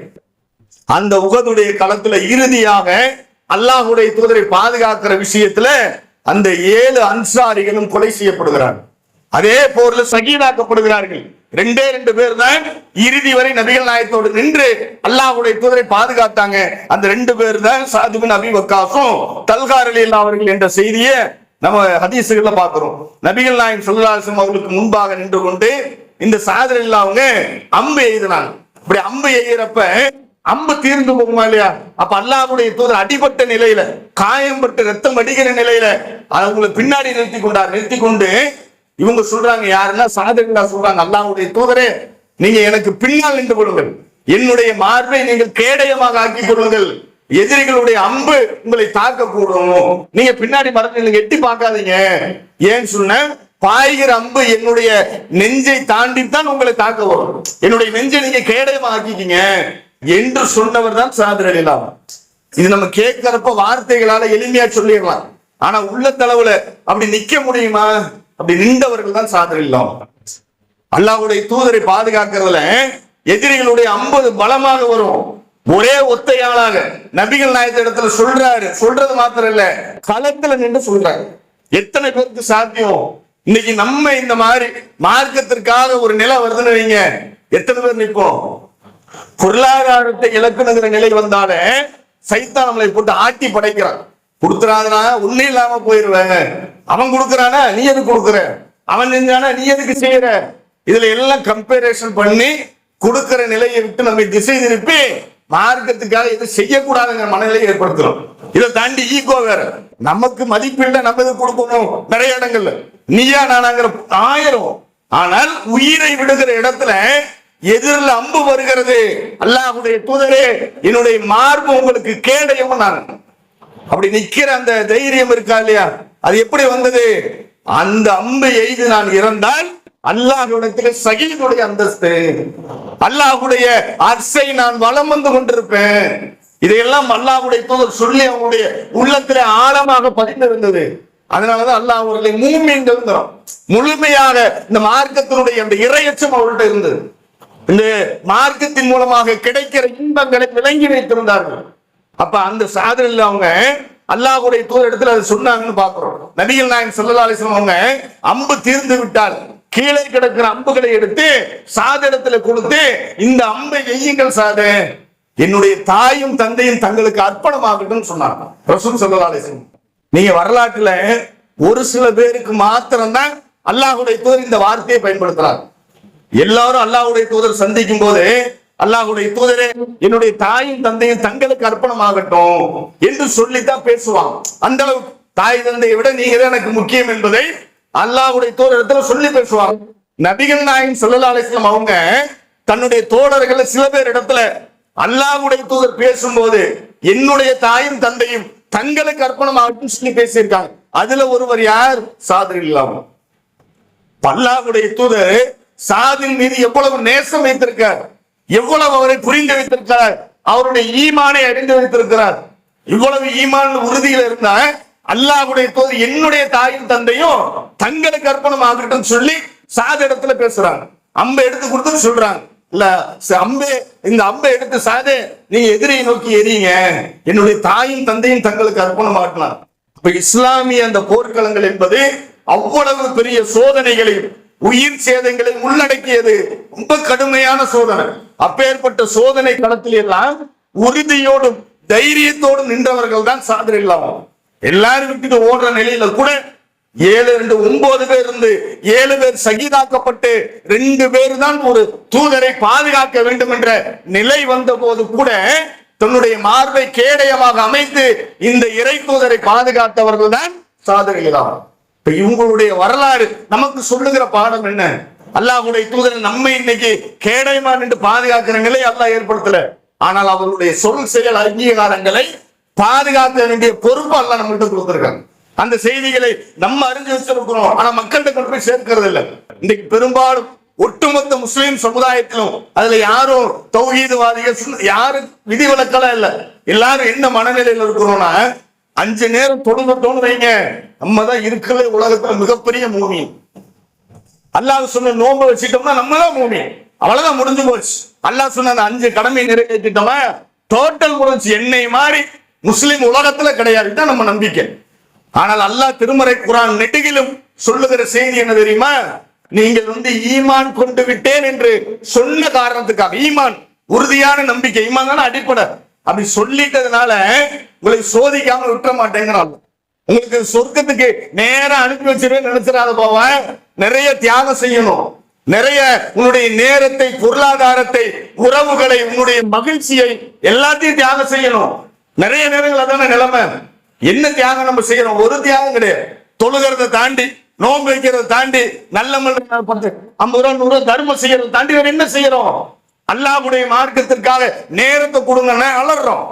அந்த உகதுடைய களத்துல இறுதியாக அல்லாஹ்வுடைய தூதரை பாதுகாக்கிற விஷயத்துல அந்த 7 அன்சாரிகளும் கொலை செய்யப்படுகிறார்கள். அதே போர்ல ஷஹீதாக்கப்படுகிறார்கள். 2 பேர் தான் இறுதி வரை நபிகள் நாயகத்தோடு நின்று அல்லாஹ்வுடைய தூதரை பாதுகாத்தாங்க. அந்த 2 பேர் தான் சாத் பின் அபி வக்காஸும் தல்ஹா ரலியல்லாஹு அவர்கள் என்ற செய்தியை நம்ம ஹதீஸ்கள்ல பார்க்கிறோம். நபிகள் நாயகம் ஸல்லல்லாஹு அலைஹி வஸல்லம் அவர்களுக்கு முன்பாக நின்று கொண்டு இந்த சாத் ரலியல்லாஹு அவங்க அம்பு எய்தினாங்க. இப்படி அம்பு எய்கிறப்ப அம்பு தீர்ந்து போகுமா இல்லையா? அப்ப அல்லாஹ்வுடைய தூதர் அடிபட்ட நிலையில, காயம்பட்டு ரத்தம் அடிக்கிற நிலையில அவங்களை பின்னாடி நிறுத்தி கொண்டு இவங்க சொல்றாங்க, யாருன்னா சாத் ரலியல்லாஹு சொல்றாங்க, அல்லாஹ்வுடைய தூதரே நீங்க எனக்கு பின்னால் நின்று கொள்ளுங்கள், என்னுடைய மார்பை நீங்கள் கேடயமாக ஆக்கிக் கொள்ளுங்கள், எதிரிகளுடைய அம்பு உங்களை தாக்க கூடும், நீங்க பின்னாடி மறந்து எட்டி பார்க்காதீங்க. ஏன்னு சொன்ன, பாய்கிற அம்பு என்னுடைய நெஞ்சை தாண்டித்தான் உங்களை தாக்க வரும், என்னுடைய நெஞ்சை நீங்க கேடயமா ஆக்கிக்கீங்க என்று சொன்னவர் தான் சாத் ரலியல்லாஹு. இது நம்ம கேட்கிறப்ப வார்த்தைகளால எளிமையா சொல்லிடலாம், ஆனா உள்ள தளவுல அப்படி நிக்க முடியுமா? அப்படி நின்றவர்கள் தான் சாத் ரலியல்லாஹு. அல்லாஹ்வுடைய தூதரை பாதுகாக்கிறதுல எதிரிகளுடைய அம்பு பலமாக வரும். ஒரே ஒத்தையாளாக நபிகள் நாயகத்து இடத்துல சொல்றது மாத்திரம் இல்ல, களத்துல நின்று சொல்றாரு. எத்தனை பேருக்கு சாத்தியம்? இன்னைக்கு நம்ம இந்த மாதிரி மார்க்கத்திற்காக ஒரு நிலை வருதுன்னு வைங்க, எத்தனை பேர் நிற்போம்? பொருளாதாரத்தை இழக்கணுங்கிற நிலை வந்தாலே சைத்தான் நம்மளை போட்டு ஆட்டி படைக்கிறான். கொடுத்துறாதனா ஒண்ணு இல்லாம போயிருவேன், அவன் கொடுக்கறானா நீ எதுக்கு கொடுக்குற, அவன் செஞ்சானா நீ எதுக்கு செய்யற, இதுல எல்லாம் கம்பேரிசன் பண்ணி கொடுக்கிற நிலையை விட்டு நம்ம திசை திருப்பி மார்க்கத்துக்காக எது செய்யக்கூடாதுங்கிற மனநிலையை ஏற்படுத்துறோம். இதை தாண்டி ஈகோ வேற, நமக்கு மதிப்பில்லை, நம்ம எது கொடுக்கணும் நிறைய இடங்கள்ல நீயா நானாங்கிற 1000. ஆனால் உயிரை விடுகிற இடத்துல எதிரில் அம்பு வருகிறது, அல்லாஹ்வுடைய தூதரே என்னுடைய மார்பு உங்களுக்கு கேடயம். நான் அப்படி நிக்கிற அந்த தைரியம் இருக்கா இல்லையா? அது எப்படி வந்தது? அந்த அம்பு எய்து நான் இறந்தால் அல்லாஹ்விடத்திலே ஷஹீதுடைய அந்தஸ்து, அல்லாஹ்வுடைய அர்ஷை நான் வலம் வந்து கொண்டிருப்பேன். இதையெல்லாம் அல்லாஹ்வுடைய தூதர் சொல்லி அவங்களுடைய உள்ளத்திலே ஆழமாக பதிந்திருந்தது. அதனாலதான் அல்லாஹ் அவர்களை மூமின்கள் முழுமையாக இந்த மார்க்கத்தினுடைய அந்த இறையச்சம் அவர்கள்ட்ட இருந்தது. இந்த மார்க்கத்தின் மூலமாக கிடைக்கிற இன்பங்களை விளங்கி வைத்திருந்தார்கள். அப்ப அந்த சாத் ரலியல்லாஹு அவங்க அல்லாஹ்வுடைய தூதர் இடத்துல அதை சொன்னாங்கன்னு பாக்குறோம். நபிகள் நாயகம் ஸல்லல்லாஹு அலைஹி வஸல்லம் அவங்க அம்பு தீர்ந்து விட்டால் கீழே கிடக்கிற அம்புகளை எடுத்து சாத் இடத்துல கொடுத்து, இந்த அம்பை எய்யுங்கள் சாது, என்னுடைய தாயும் தந்தையும் தங்களுக்கு அர்ப்பணமாகட்டும் சொன்னாங்க ரசூல் ஸல்லல்லாஹு அலைஹி வஸல்லம். நீங்க வரலாற்றுல ஒரு சில பேருக்கு மாத்திரம்தான் அல்லாஹ்வுடைய தூதர் இந்த வார்த்தையை பயன்படுத்துறாங்க. எல்லாரும் அல்லாஹ்வுடைய தூதர் சந்திக்கும் போது அல்லாஹ்வுடைய தூதரே என்னுடைய தாயும் தந்தையும் தங்களுக்கு அர்ப்பணமாகட்டும் என்று சொல்லித்தான் பேசுவாங்க. அந்த அளவுக்கு தாய் தந்தையை விட நீங்க தான் எனக்கு முக்கியம் என்பதை அல்லாஹ்வுடைய தூதரிடத்துல சொல்லி பேசுவாங்க. நபிகள் நாயகம் ஸல்லல்லாஹு அலைஹி வஸல்லம் அவங்க தன்னுடைய தோழர்கள் சில பேர் இடத்துல அல்லாஹ்வுடைய தூதர் பேசும்போது என்னுடைய தாயும் தந்தையும் தங்களுக்கு அர்ப்பணமாகட்டும் சொல்லி பேசியிருக்காங்க. அதுல ஒருவர் யார்? சாதிர் இல்லாம. அல்லாஹ்வுடைய தூதர் சாதின் மீது எவ்வளவு நேசம் வைத்திருக்கார், எவ்வளவு அவரை புரிந்து வைத்திருக்கிறார், அவருடைய ஈமானை அறிந்து வைத்திருக்கிறார். இவ்வளவு ஈமான் உறுதியில் இருந்தா அல்லாஹ்வுடைய தூதர் என்னுடைய தாயும் தந்தையும் தங்களுக்கு அர்ப்பணம் ஆகட்டும் சொல்லி சாது இடத்துல பேசுறாங்க. அம்பை எடுத்து கொடுத்து சொல்றாங்க, இல்ல அம்பே இந்த அம்பை எடுத்து சாதே நீங்க எதிரியை நோக்கி எறியுங்க, என்னுடைய தாயும் தந்தையும் தங்களுக்கு அர்ப்பணம் ஆகலாம். இப்ப இஸ்லாமிய அந்த போர்க்களங்கள் என்பது அவ்வளவு பெரிய சோதனைகளையும் உயிர் சேதங்களை உள்ளடக்கியது. ரொம்ப கடுமையான சோதனை. அப்பேற்பட்ட சோதனை களத்தில் எல்லாம் உறுதியோடும் தைரியத்தோடும் நின்றவர்கள் தான் சாதிர் இல்லாமல். எல்லாரும் விட்டுட்டு ஓடுற நிலையில கூட 7-9 பேர் இருந்து 7 பேர் சகிதாக்கப்பட்டு 2 பேர் தான் ஒரு தூதரை பாதுகாக்க வேண்டும் என்ற நிலை வந்த போது கூட தன்னுடைய மார்பை கேடயமாக அமைத்து இந்த இறை தூதரை பாதுகாத்தவர்கள் தான் சாதிர் இல்லாமல். இவங்களுடைய வரலாறு நமக்கு சொல்லுகிற பாடம் என்ன? அல்லாஹ்வுடைய தூதரை நம்ம இன்னைக்கு கேடயமா நின்று பாதுகாக்கிற நிலை அல்லாஹ் ஏற்படுத்தல. ஆனால் அவருடைய சொல் செயல் அங்கீகாரங்களை பாதுகாக்க வேண்டிய பொறுப்பு அல்லாஹ் நம்மகிட்ட கொடுத்திருக்காங்க. அந்த செய்திகளை நம்ம அறிஞ்சு வச்சிருக்கிறோம், ஆனா மக்கள்கிட்ட கொண்டு போய் சேர்க்கிறது இல்லை. இன்னைக்கு பெரும்பாலும் ஒட்டுமொத்த முஸ்லிம் சமுதாயத்திலும் அதுல யாரும் தௌஹீத்வாதிகள் யாரும் விதிவிலக்கெல்லாம் இல்லை. எல்லாரும் என்ன மனநிலையில் இருக்கிறோம்னா 5 நேரம் தொழுதுட்டோன்னு வைங்க, நம்ம தான் இருக்கிற உலகத்துல மிகப்பெரிய மூமின். அல்லாஹ் சொன்ன நோன்பு வச்சுட்டோம்னா நம்ம தான் மூமின். அவ்வளவுதான், முடிஞ்சு போச்சு. அல்லாஹ் சொன்ன அந்த 5 கடமை நிறைவேற்றிட்டோமா டோட்டல் முடிஞ்சு. என்னை மாதிரி முஸ்லிம் உலகத்துல கிடையாது, தான் நம்ம நம்பிக்கை. ஆனால் அல்லாஹ் திருமறை குர்ஆன் நெடுகிலும் சொல்லுகிற செய்தி என்ன தெரியுமா? நீங்கள் ஈமான் கொண்டு விட்டேன் என்று சொன்ன காரணத்துக்காக, ஈமான் உறுதியான நம்பிக்கை, ஈமான் தானே அடிப்படை. அப்படி சொல்லிட்டதுனால உங்களை சோதிக்காம விட்டுற மாட்டேங்கிறாங்க. உங்களுக்கு சொர்க்கத்துக்கு நேரம் அனுப்பி வச்சிருவேன் நினைச்சிடாத போவ. நிறைய தியாகம் செய்யணும், நிறைய உன்னுடைய நேரத்தை, பொருளாதாரத்தை, உறவுகளை, உன்னுடைய மகிழ்ச்சியை எல்லாத்தையும் தியாகம் செய்யணும். நிறைய நேரங்கள் அதான நிலைமை. என்ன தியாகம் நம்ம செய்யறோம்? ஒரு தியாகம் கிடையாது. தொழுகிறத தாண்டி, நோன்பு வைக்கிறத தாண்டி, நல்ல 50 ரூபா 100 ரூபா தர்மம் செய்யறத தாண்டி வேற என்ன செய்யறோம்? அல்லாஹ்வுடைய மார்க்கத்திற்காக நேரத்தை கொடுங்கன்னா அலறோம்.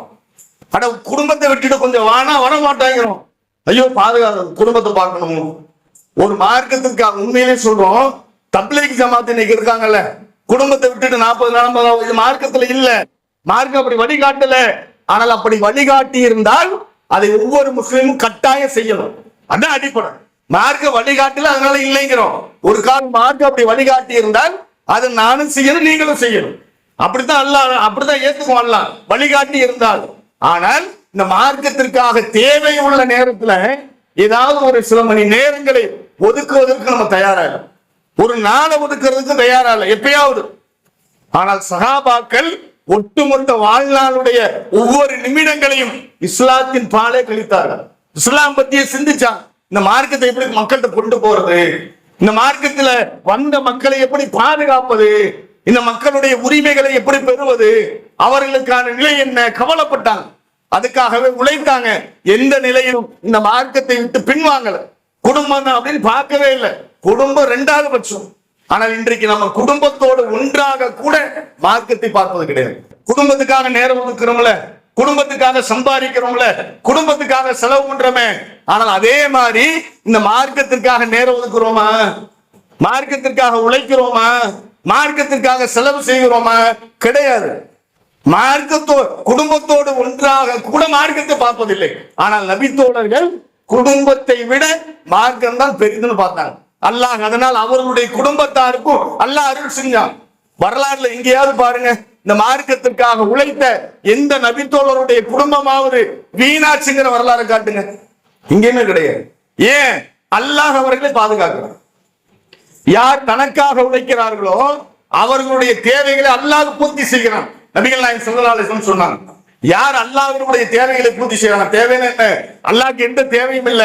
அட குடும்பத்தை விட்டுட்டு கொஞ்சம் வானா வர மாட்டாங்கிறோம். ஐயோ பாதுகாப்பு, குடும்பத்தை பார்க்கணும். ஒரு மார்க்கத்திற்காக உண்மையிலே சொல்றோம், தப்லீக் ஜமாத் இன்னைக்கு இருக்காங்கல்ல, குடும்பத்தை விட்டுட்டு 40 நாள் இது மார்க்கத்துல இல்ல. மார்க்கம் அப்படி வழிகாட்டல. ஆனால் அப்படி வழிகாட்டி இருந்தால் அதை ஒவ்வொரு முஸ்லிமும் கட்டாயம் செய்யணும். அதான் அடிப்படை. மார்க்க வழிகாட்டல, அதனால இல்லைங்கிறோம். ஒரு காலம் மார்க்க அப்படி வழிகாட்டி இருந்தால் அதை நானும் செய்யணும், நீங்களும் செய்யணும். அப்படித்தான் அல்லாஹ், அப்படித்தான் ஏத்துக்குவோம் அல்லாஹ் வழிகாட்டி இருந்தால். ஆனால் இந்த மார்க்கத்திற்காக தேவை உள்ள நேரத்துல ஏதாவது ஒரு சில மணி நேரங்களை ஒதுக்குவதற்கு நம்ம தயாரா இல்லை. ஒரு நாளை ஒதுக்குறதுக்கு தயாரா இல்லை எப்பயாவது. ஆனால் சஹாபாக்கள் ஒட்டுமொத்த வாழ்நாளுடைய ஒவ்வொரு நிமிடங்களையும் இஸ்லாத்தின் பாலே கழித்தார்கள். இஸ்லாம் பத்தியே சிந்திச்சாங்க. இந்த மார்க்கத்தை எப்படி மக்கள்கிட்ட கொண்டு போறது, இந்த மார்க்கத்துல வந்த மக்களை எப்படி பாதுகாப்பது, இந்த மக்களுடைய உரிமைகளை எப்படி பெறுவது, அவர்களுக்கான நிலை என்ன, கவலைப்பட்டாங்க. அதுக்காகவே உழைத்தாங்க. எந்த நிலையிலும் இந்த மார்க்கத்தை விட்டு பின்வாங்கல. குடும்பம் அப்படின்னு பார்க்கவே இல்லை. குடும்பம் 2வது பட்சம். ஆனால் இன்றைக்கு நம்ம குடும்பத்தோடு ஒன்றாக கூட மார்க்கத்தை பார்ப்பது கிடையாது. குடும்பத்துக்காக நேரம் ஒதுக்குறோம்ல, குடும்பத்துக்காக சம்பாதிக்கிறோம்ல, குடும்பத்துக்காக செலவு பண்றோமே. ஆனால் அதே மாதிரி இந்த மார்க்கத்திற்காக நேரம் ஒதுக்குறோமா? மார்க்கத்திற்காக உழைக்கிறோமா? மார்க்கத்திற்காக செலவு செய்கிறோமா? கிடையாது. குடும்பத்தோடு ஒன்றாக கூட மார்க்கத்தை பார்ப்பதில்லை. ஆனால் நபித்தோழர்கள் குடும்பத்தை விட மார்க்கம் தான் பெரிதுன்னு பார்த்தாங்க. அல்லாஹ் அதனால் அவர்களுடைய குடும்பத்தாருக்கும் அல்லாஹ் அருள் செஞ்சான். வரலாறுல எங்கேயாவது பாருங்க, இந்த மார்க்கத்திற்காக உழைத்த எந்த நபித்தோழருடைய குடும்பமாவது வீணாச்சுங்கிற வரலாறு காட்டுங்க. இங்கேயுமே கிடையாது. ஏன்? அல்லாஹ் அவர்களை பாதுகாக்கிறார். யார் தனக்காக உழைக்கிறார்களோ அவர்களுடைய தேவைகளை அல்லாஹ் பூர்த்தி செய்கிறான். நபிகள் நாயகம் ஸல்லல்லாஹு அலைஹி வஸல்லம் சொன்னாங்க, யார் அல்லாஹ்வுடைய தேவைகளை பூர்த்தி செய்யறாங்க, தேவைன்னு என்ன, அல்லாஹ்க்கு எந்த தேவையும் இல்ல,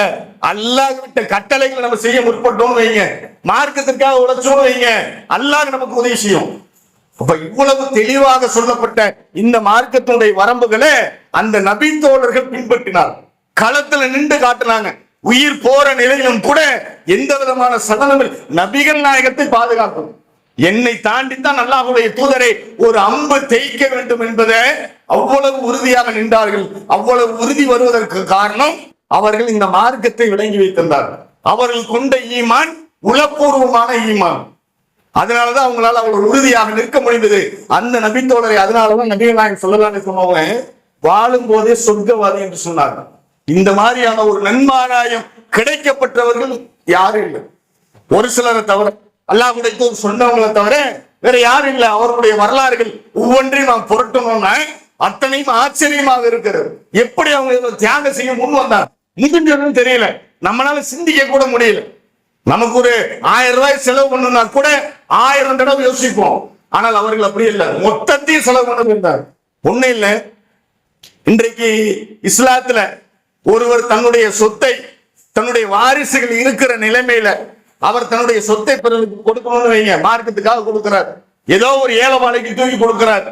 அல்லாஹ் விட்ட கட்டளைகளை நம்ம செய்ய முற்பட்டோம்னு வைங்க, மார்க்கத்திற்காக உழைச்சோம்னு வைங்க, அல்லாஹ் நமக்கு உதவி செய்யும். அப்ப இவ்வளவு தெளிவாக சொல்லப்பட்ட இந்த மார்க்கத்தினுடைய வரம்புகளை அந்த நபி தோழர்கள் பின்பற்றினார். களத்துல நின்று காட்டினாங்க. உயிர் போற நிலையிலும் கூட எந்த விதமான சலனமும் நபிகள் நாயகத்தை பாதுகாக்கும். என்னை தாண்டித்தான் அல்லாஹ்வுடைய தூதரை ஒரு அம்பு தேய்க்க வேண்டும் என்பதை அவ்வளவு உறுதியாக நின்றார்கள். அவ்வளவு உறுதி வருவதற்கு காரணம் அவர்கள் இந்த மார்க்கத்தை விளங்கி வைத்திருந்தார்கள். அவர்கள் கொண்ட ஈமான் உளப்பூர்வமான ஈமான். அதனாலதான் அவங்களால அவ்வளவு உறுதியாக நிற்க முடிந்தது. அந்த நபித்தோழரை அதனாலதான் நபிகள் நாயகம் ஸல்லல்லாஹு அலைஹி வஸல்லம் அவங்க வாழும் போதே சொர்க்கவாதி என்று சொன்னார்கள். இந்த மாதிரியான ஒரு நன்மாராயம் கிடைக்கப்பட்டவர்கள் யாரும் இல்லை. ஒரு சிலரை தவிர, அல்லாஹ்வுடைய தூதர் சொன்னவங்களை தவிர வேற யாரும் இல்லை. அவர்களுடைய வரலாறுகள் ஒவ்வொன்றையும் நாம் புரட்டணும்னா அத்தனையும் ஆச்சரியமாக இருக்கிறது. எப்படி அவங்க தியாகம் செய்ய முன் வந்தாங்க முடிஞ்சதுன்னு தெரியல. நம்மளால சிந்திக்க கூட முடியல. நமக்கு ஒரு 1000 ரூபாய் செலவு பண்ணா கூட 1000 தடவை யோசிப்போம். ஆனால் அவர்கள் அப்படி இல்லை, மொத்தத்தையும் செலவு பண்ணிருந்தார். ஒண்ணு இல்லை, இன்றைக்கு இஸ்லாத்துல ஒருவர் தன்னுடைய சொத்தை தன்னுடைய வாரிசுகள் இருக்கிற நிலைமையில அவர் தன்னுடைய சொத்தை பிறருக்கு கொடுக்கணும்னு வைங்க, மார்க்கத்துக்காக கொடுக்கிறார். ஏதோ ஒரு ஏழைவாளைக்கு தூக்கி கொடுக்கிறார்.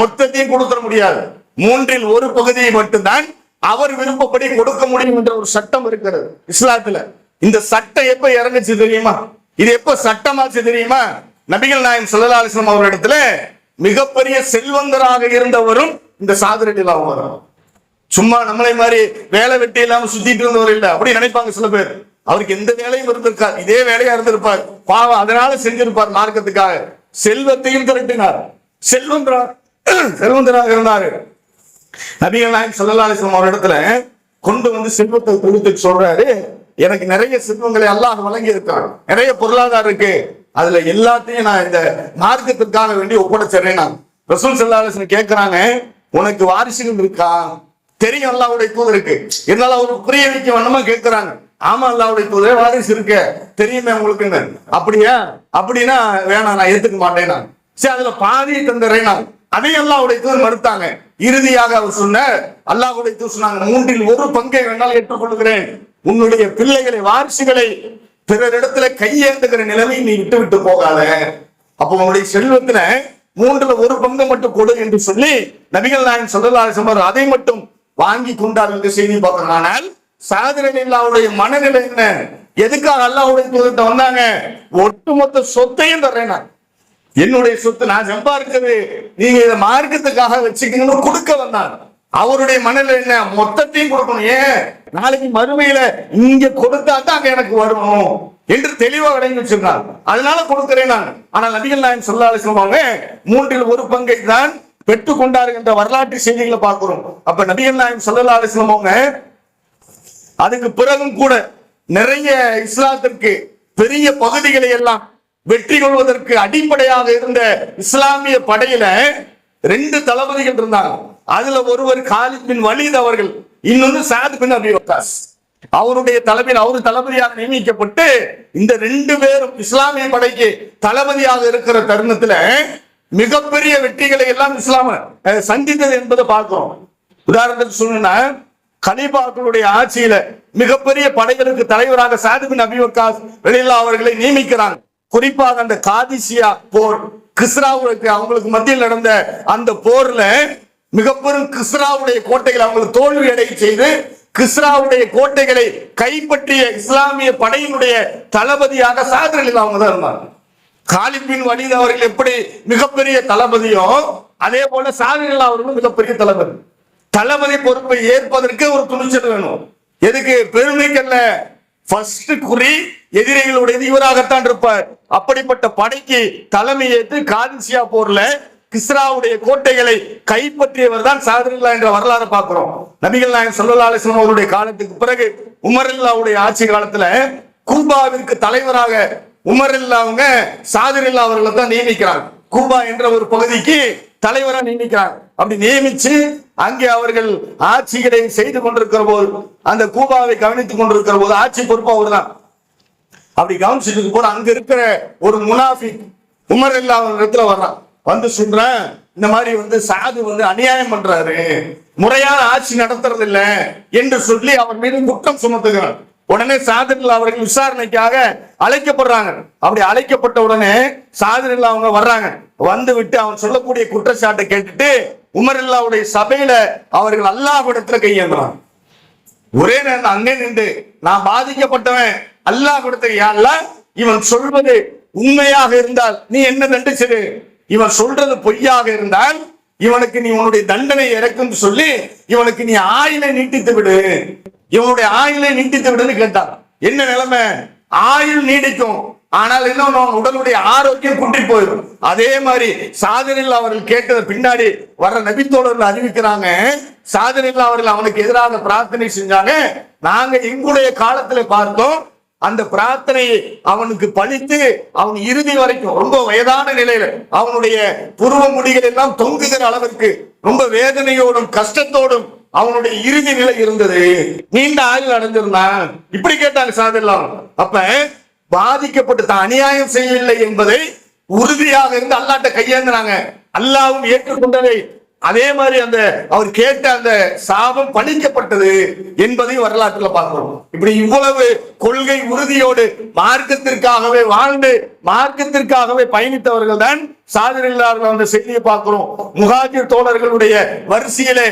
மொத்தத்தையும் கொடுக்க முடியாது. 3இல் 1 பகுதியை மட்டும்தான் அவர் விருப்பப்படி கொடுக்க முடியும் என்ற ஒரு சட்டம் இருக்கிறது இஸ்லாத்துல. இந்த சட்டம் எப்ப இறங்குச்சு தெரியுமா? இது எப்ப சட்டமாச்சு தெரியுமா? நபிகள் நாயகம் ஸல்லல்லாஹு அலைஹி வஸல்லம் அவர்களிடத்துல மிகப்பெரிய செல்வந்தராக இருந்தவரும் இந்த சாதுரடில் அவர். சும்மா நம்மளை மாதிரி வேலை வெட்டி இல்லாம சுத்திட்டு இருந்தவர் இல்ல, அப்படி நினைப்பாங்க சில பேர். அவருக்கு எந்த வேலையும் இருந்திருக்கார், இதே வேலையா இருந்திருப்பார், பாவம் அதனால செஞ்சிருப்பார் மார்க்கத்துக்காக. செல்வத்தையும் திரட்டினார், செல்வந்தராக இருந்தாரு. நபிகள் நாயகம் ஸல்லல்லாஹு அலைஹி வஸல்லம் அவரிடத்துல கொண்டு வந்து செல்வத்தை கொடுத்து சொல்றாரு, எனக்கு நிறைய செல்வங்களை அல்லாஹ் வழங்கி இருக்கான், நிறைய பொருளாதாரம் இருக்கு, அதுல எல்லாத்தையும் நான் இந்த மார்க்கத்திற்காக வேண்டி ஒப்படைச்சிடறேன். நான் ரசூல் ஸல்லல்லாஹு அலைஹி வஸல்லம் கேட்கிறாங்க, உனக்கு வாரிசுகள் இருக்கா? தெரியும் அல்லாஹ்வுடைய தூதர் இருக்கு, இருந்தாலும் அவருக்கு புரிய வைக்க வண்ணமா கேட்கிறாங்க. ஆமா அல்லாஹ்வுடைய தூதர் வாரிசு இருக்க தெரியுமே உங்களுக்கு. அப்படியா? அப்படின்னா வேணாம், நான் ஏத்துக்க மாட்டேன். நான் சரி அதுல பாதியை தந்துடுறேன். நான் அதையும் அல்லாஹ்வுடைய தூதர் மறுத்தாங்க. இறுதியாக அவர் சொன்ன அல்லாஹ்வுடைய தூதர் சொன்னாங்க, 3இல் 1 பங்கை வேணாலும் ஏற்றுக்கொள்கிறேன். உன்னுடைய பிள்ளைகளை வாரிசுகளை பிறரிடத்துல கையேந்துகிற நிலைமை நீ விட்டு விட்டு போகாத. அப்போ உன்னுடைய செல்வத்துல 3இல் 1 பங்கு மட்டும் கொடு என்று சொல்லி நபிகள் நாயகம் ஸல்லல்லாஹு அலைஹி வஸல்லம் அதை மட்டும் வாங்கி கொண்டார் என்று செய்தி பார்க்கிறோம். ஆனால் சாதுரலில்லாஹ்வுடைய மனநிலை என்ன? எதுக்காக அல்லாஹ்வுடைய தூதர்கிட்ட வந்தாங்க? ஒட்டுமொத்த சொத்தையும் தர்றேன், நான் என்னுடைய சொத்து நான் சம்பாதிக்கிறது நீங்க இதை மார்க்கத்துக்காக வச்சுக்கணும்னு கொடுக்க வந்தாங்க. அவருடைய மனநிலை என்ன? மொத்தத்தையும் கொடுக்கணும். ஏன்? நாளைக்கு மறுமையில இங்க கொடுத்தா தான் எனக்கு வரணும் என்று தெளிவாக விளங்கி வச்சிருக்காங்க. அதனால கொடுக்கிறேன் நான். ஆனால் நபிகள் நாயகம் ஸல்லல்லாஹு அலைஹி வஸல்லம் 3இல் 1 பங்கை தான் பெற்றுக் கொண்டார்கள் என்ற வரலாற்று செய்திகளை பார்க்கிறோம். அப்ப நபிகள் நாயகம் ஸல்லல்லாஹு அலைஹி வஸல்லம் அதுக்கு பிறகும் கூட நிறைய இஸ்லாத்திற்கு பெரிய பகுதிகளை எல்லாம் வெற்றி கொள்வதற்கு அடிப்படையாக இருந்த இஸ்லாமிய படையில 2 தளபதிகள் இருந்தாங்க. அதுல ஒருவர் காலித் பின் வலீத் அவர்கள், இன்னொன்று சாத் பின் அபி வக்காஸ். அவருடைய தலைமையில் அவர் தளபதியாக நியமிக்கப்பட்டு இந்த 2 பேரும் இஸ்லாமிய படைக்கு தளபதியாக இருக்கிற தருணத்துல மிகப்பெரிய வெற்றிகளை எல்லாம் இஸ்லாம் சந்தித்தது என்பதை பார்க்கிறோம். உதாரணத்துக்கு சொன்னா, கலீஃபாக்களுடைய ஆட்சியில மிகப்பெரிய படைகளுக்கு தலைவராக சாத் பின் அபி வக்காஸ் ரலியல்லாஹு அவர்களை நியமிக்கிறாங்க. குறிப்பாக அந்த காதிசியா போர், கிஸ்ராவுக்கு அவங்களுக்கு மத்தியில் நடந்த அந்த போர்ல மிகப்பெரும் கிஸ்ராவுடைய கோட்டைகளை அவங்களுக்கு தோல்வி அடைய செய்து கிஸ்ராவுடைய கோட்டைகளை கைப்பற்றிய இஸ்லாமிய படையினுடைய தளபதியாக சாத் ரலியல்லாஹு அவங்க தான் இருந்தாங்க. காலித் பின் வலீத் அவர்கள் எப்படி மிகப்பெரிய தளபதியோ அதே போல சாத் ரலியல்லாஹு அவர்களும் மிகப்பெரிய தளபதி. தளபதி பொறுப்பை ஏற்பதற்கு ஒரு துணிச்சல் வேணும். எதுக்கு? பெருமைக்கல்ல. ஃபர்ஸ்ட் குறி எதிரிகளுடைய இவராகத்தான் இருப்பார். அப்படிப்பட்ட படைக்கு தலைமை ஏற்று காதிசியா போர்ல கிஸ்ராவுடைய கோட்டைகளை கைப்பற்றியவர் தான் சாத் ரலியல்லாஹு என்ற வரலாறு பார்க்கிறோம். நபிகள் நாயகம் ஸல்லல்லாஹு அலைஹி வஸல்லம் அவருடைய காலத்துக்கு பிறகு உமர் ரலியல்லாஹுடைய ஆட்சி காலத்துல கூபாவிற்கு தலைவராக உமர் ரலியல்லாஹு சாத் ரலியல்லாஹு அவர்களை தான் நியமிக்கிறாங்க. கூபா என்ற ஒரு பகுதிக்கு தலைவராக நியமிக்கிறாங்க. அப்படி நியமிச்சு அங்கே அவர்கள் ஆட்சிகளை செய்து கொண்டிருக்கிற போது, அந்த கூபாவை கவனித்துக் கொண்டிருக்கிற போது, ஆட்சி பொறுப்பு அவர் தான். அப்படி கவனிச்சுட்டு போற அங்க இருக்கிற ஒரு முனாஃபிக் உமர் ரலியல்லாஹு இடத்துல வர்றான். வந்து சொல்றேன், இந்த மாதிரி சாது அநியாயம் பண்றாரு, முறையான ஆட்சி நடத்துறது இல்ல என்று சொல்லி அவர் மீது குற்றம் சுமத்துகிறார். உடனே சாதிரில் அவர்கள் விசாரணைக்காக அழைக்கப்படுறாங்க. அப்படி அழைக்கப்பட்ட உடனே சாதிரில் அவங்க வர்றாங்க. வந்து விட்டு அவன் சொல்லக்கூடிய குற்றச்சாட்டை கேட்டுட்டு உமரில்லாவுடைய சபையில அவர்கள் அல்லாஹ்விடத்துல கையேந்துறாங்க. ஒரே நேரம் அங்கே நின்று நான் பாதிக்கப்பட்டவன், அல்லாஹ் கொடுத்த யாழ்ல இவன் சொல்வது உண்மையாக இருந்தால் நீ என்ன தண்டிச்சிரு, இவன் சொல்றது பொய்யாக இருந்தால் இவனுக்கு நீ உன்னுடைய தண்டனை இறக்கும் சொல்லி இவனுக்கு நீ ஆயுளை நீட்டித்து விடு, இவனுடைய ஆயுளை நீட்டித்து விடுன்னு கேட்டான். என்ன நிலைமை? ஆயுள் நீடிக்கும், ஆனால் இன்னும் உடலுடைய ஆரோக்கியம் குன்றி போயிடும். அதே மாதிரி சாதனையில் அவர்கள் கேட்டது பின்னாடி வர்ற நபித்தோழர்கள் அறிவிக்கிறாங்க, சாதனையில் அவர்கள் அவனுக்கு எதிராக பிரார்த்தனை செஞ்சாங்க. நாங்க எங்களுடைய காலத்துல பார்த்தோம், அந்த பிரார்த்தனையை அவனுக்கு பழித்து அவன் இறுதி வரைக்கும் ரொம்ப வயதான நிலையில அவனுடைய புருவ முடிகள் எல்லாம் தொங்குகிற அளவிற்கு ரொம்ப வேதனையோடும் கஷ்டத்தோடும் அவனுடைய இறுதி நிலை இருந்தது. நீண்ட ஆயுள் அடைஞ்சிருந்தான். இப்படி கேட்டாங்க சாதெல்லாம். அப்ப பாதிக்கப்பட்டு தான் அநியாயம் செய்யவில்லை என்பதை உறுதியாக இருந்து அல்லாட்ட கையேந்தினாங்க. அல்லாவும் ஏற்றுக்கொண்டதை அதே மாதிரி அவர் கேட்ட அந்த சாபம் பழிக்கப்பட்டது என்பதையும் வரலாற்றுல பார்க்கிறோம். இப்படி இவ்வளவு கொள்கை உறுதியோடு மார்க்கத்திற்காகவே வாழ்ந்து மார்க்கத்திற்காகவே பயணித்தவர்கள் தான் சாதிரில்லார்கள். அந்த செய்தியை பார்க்கிறோம். முஹாஜிர் தோழர்களுடைய வரிசையிலே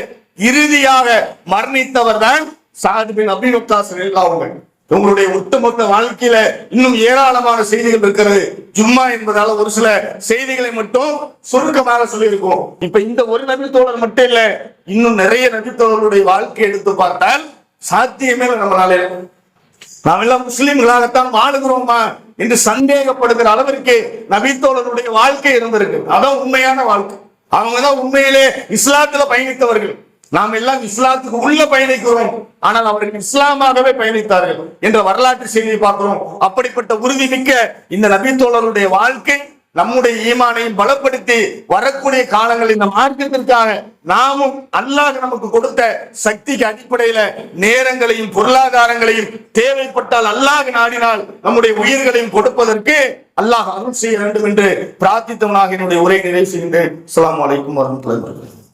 இறுதியாக மரணித்தவர் தான் சாத் பின் அபீ வக்காஸ் ரலியல்லாஹு அன்ஹு. உங்களுடைய ஒட்டுமொத்த வாழ்க்கையில இன்னும் ஏராளமான செய்திகள் இருக்கிறது. ஜும்மா என்பதால ஒரு சில செய்திகளை மட்டும் சுருக்கமாக சொல்லியிருக்கோம். இப்ப இந்த ஒரு நபித்தோழர் மட்டும் இல்ல, இன்னும் நிறைய நபித்தோழர்களுடைய வாழ்க்கை எடுத்து பார்த்தால் சாத்தியமே நம்மளால நாம் எல்லாம் முஸ்லிம்களாகத்தான் வாழுகிறோமா என்று சந்தேகப்படுகிற அளவிற்கு நபித்தோழருடைய வாழ்க்கை இருந்திருக்கு. அதான் உண்மையான வாழ்க்கை. அவங்கதான் உண்மையிலே இஸ்லாத்துல பயணித்தவர்கள். நாம் எல்லாம் இஸ்லாத்துக்கு உள்ள பயணிக்கிறோம், ஆனால் அவர்கள் இஸ்லாமாகவே பயணித்தார்கள் என்ற வரலாற்று செய்தியை பார்க்கிறோம். அப்படிப்பட்ட உறுதிமிக்க இந்த நபித்தோழருடைய வாழ்க்கை நம்முடைய ஈமானையும் பலப்படுத்தி வரக்கூடிய காலங்களில் இந்த மார்க்கத்திற்காக நாமும் அல்லாஹ் நமக்கு கொடுத்த சக்திக்கு அடிப்படையில நேரங்களையும் பொருளாதாரங்களையும் தேவைப்பட்டால் அல்லாஹ் நாடினால் நம்முடைய உயிர்களையும் கொடுப்பதற்கு அல்லாஹ் அருள் செய்ய வேண்டும் என்று பிரார்த்தித்தவனாக என்னுடைய உரையை நிறைவு செய்கின்றேன். அஸ்ஸலாமு அலைக்கும் வரஹ்மத்துல்லாஹி வபரகாத்துஹு.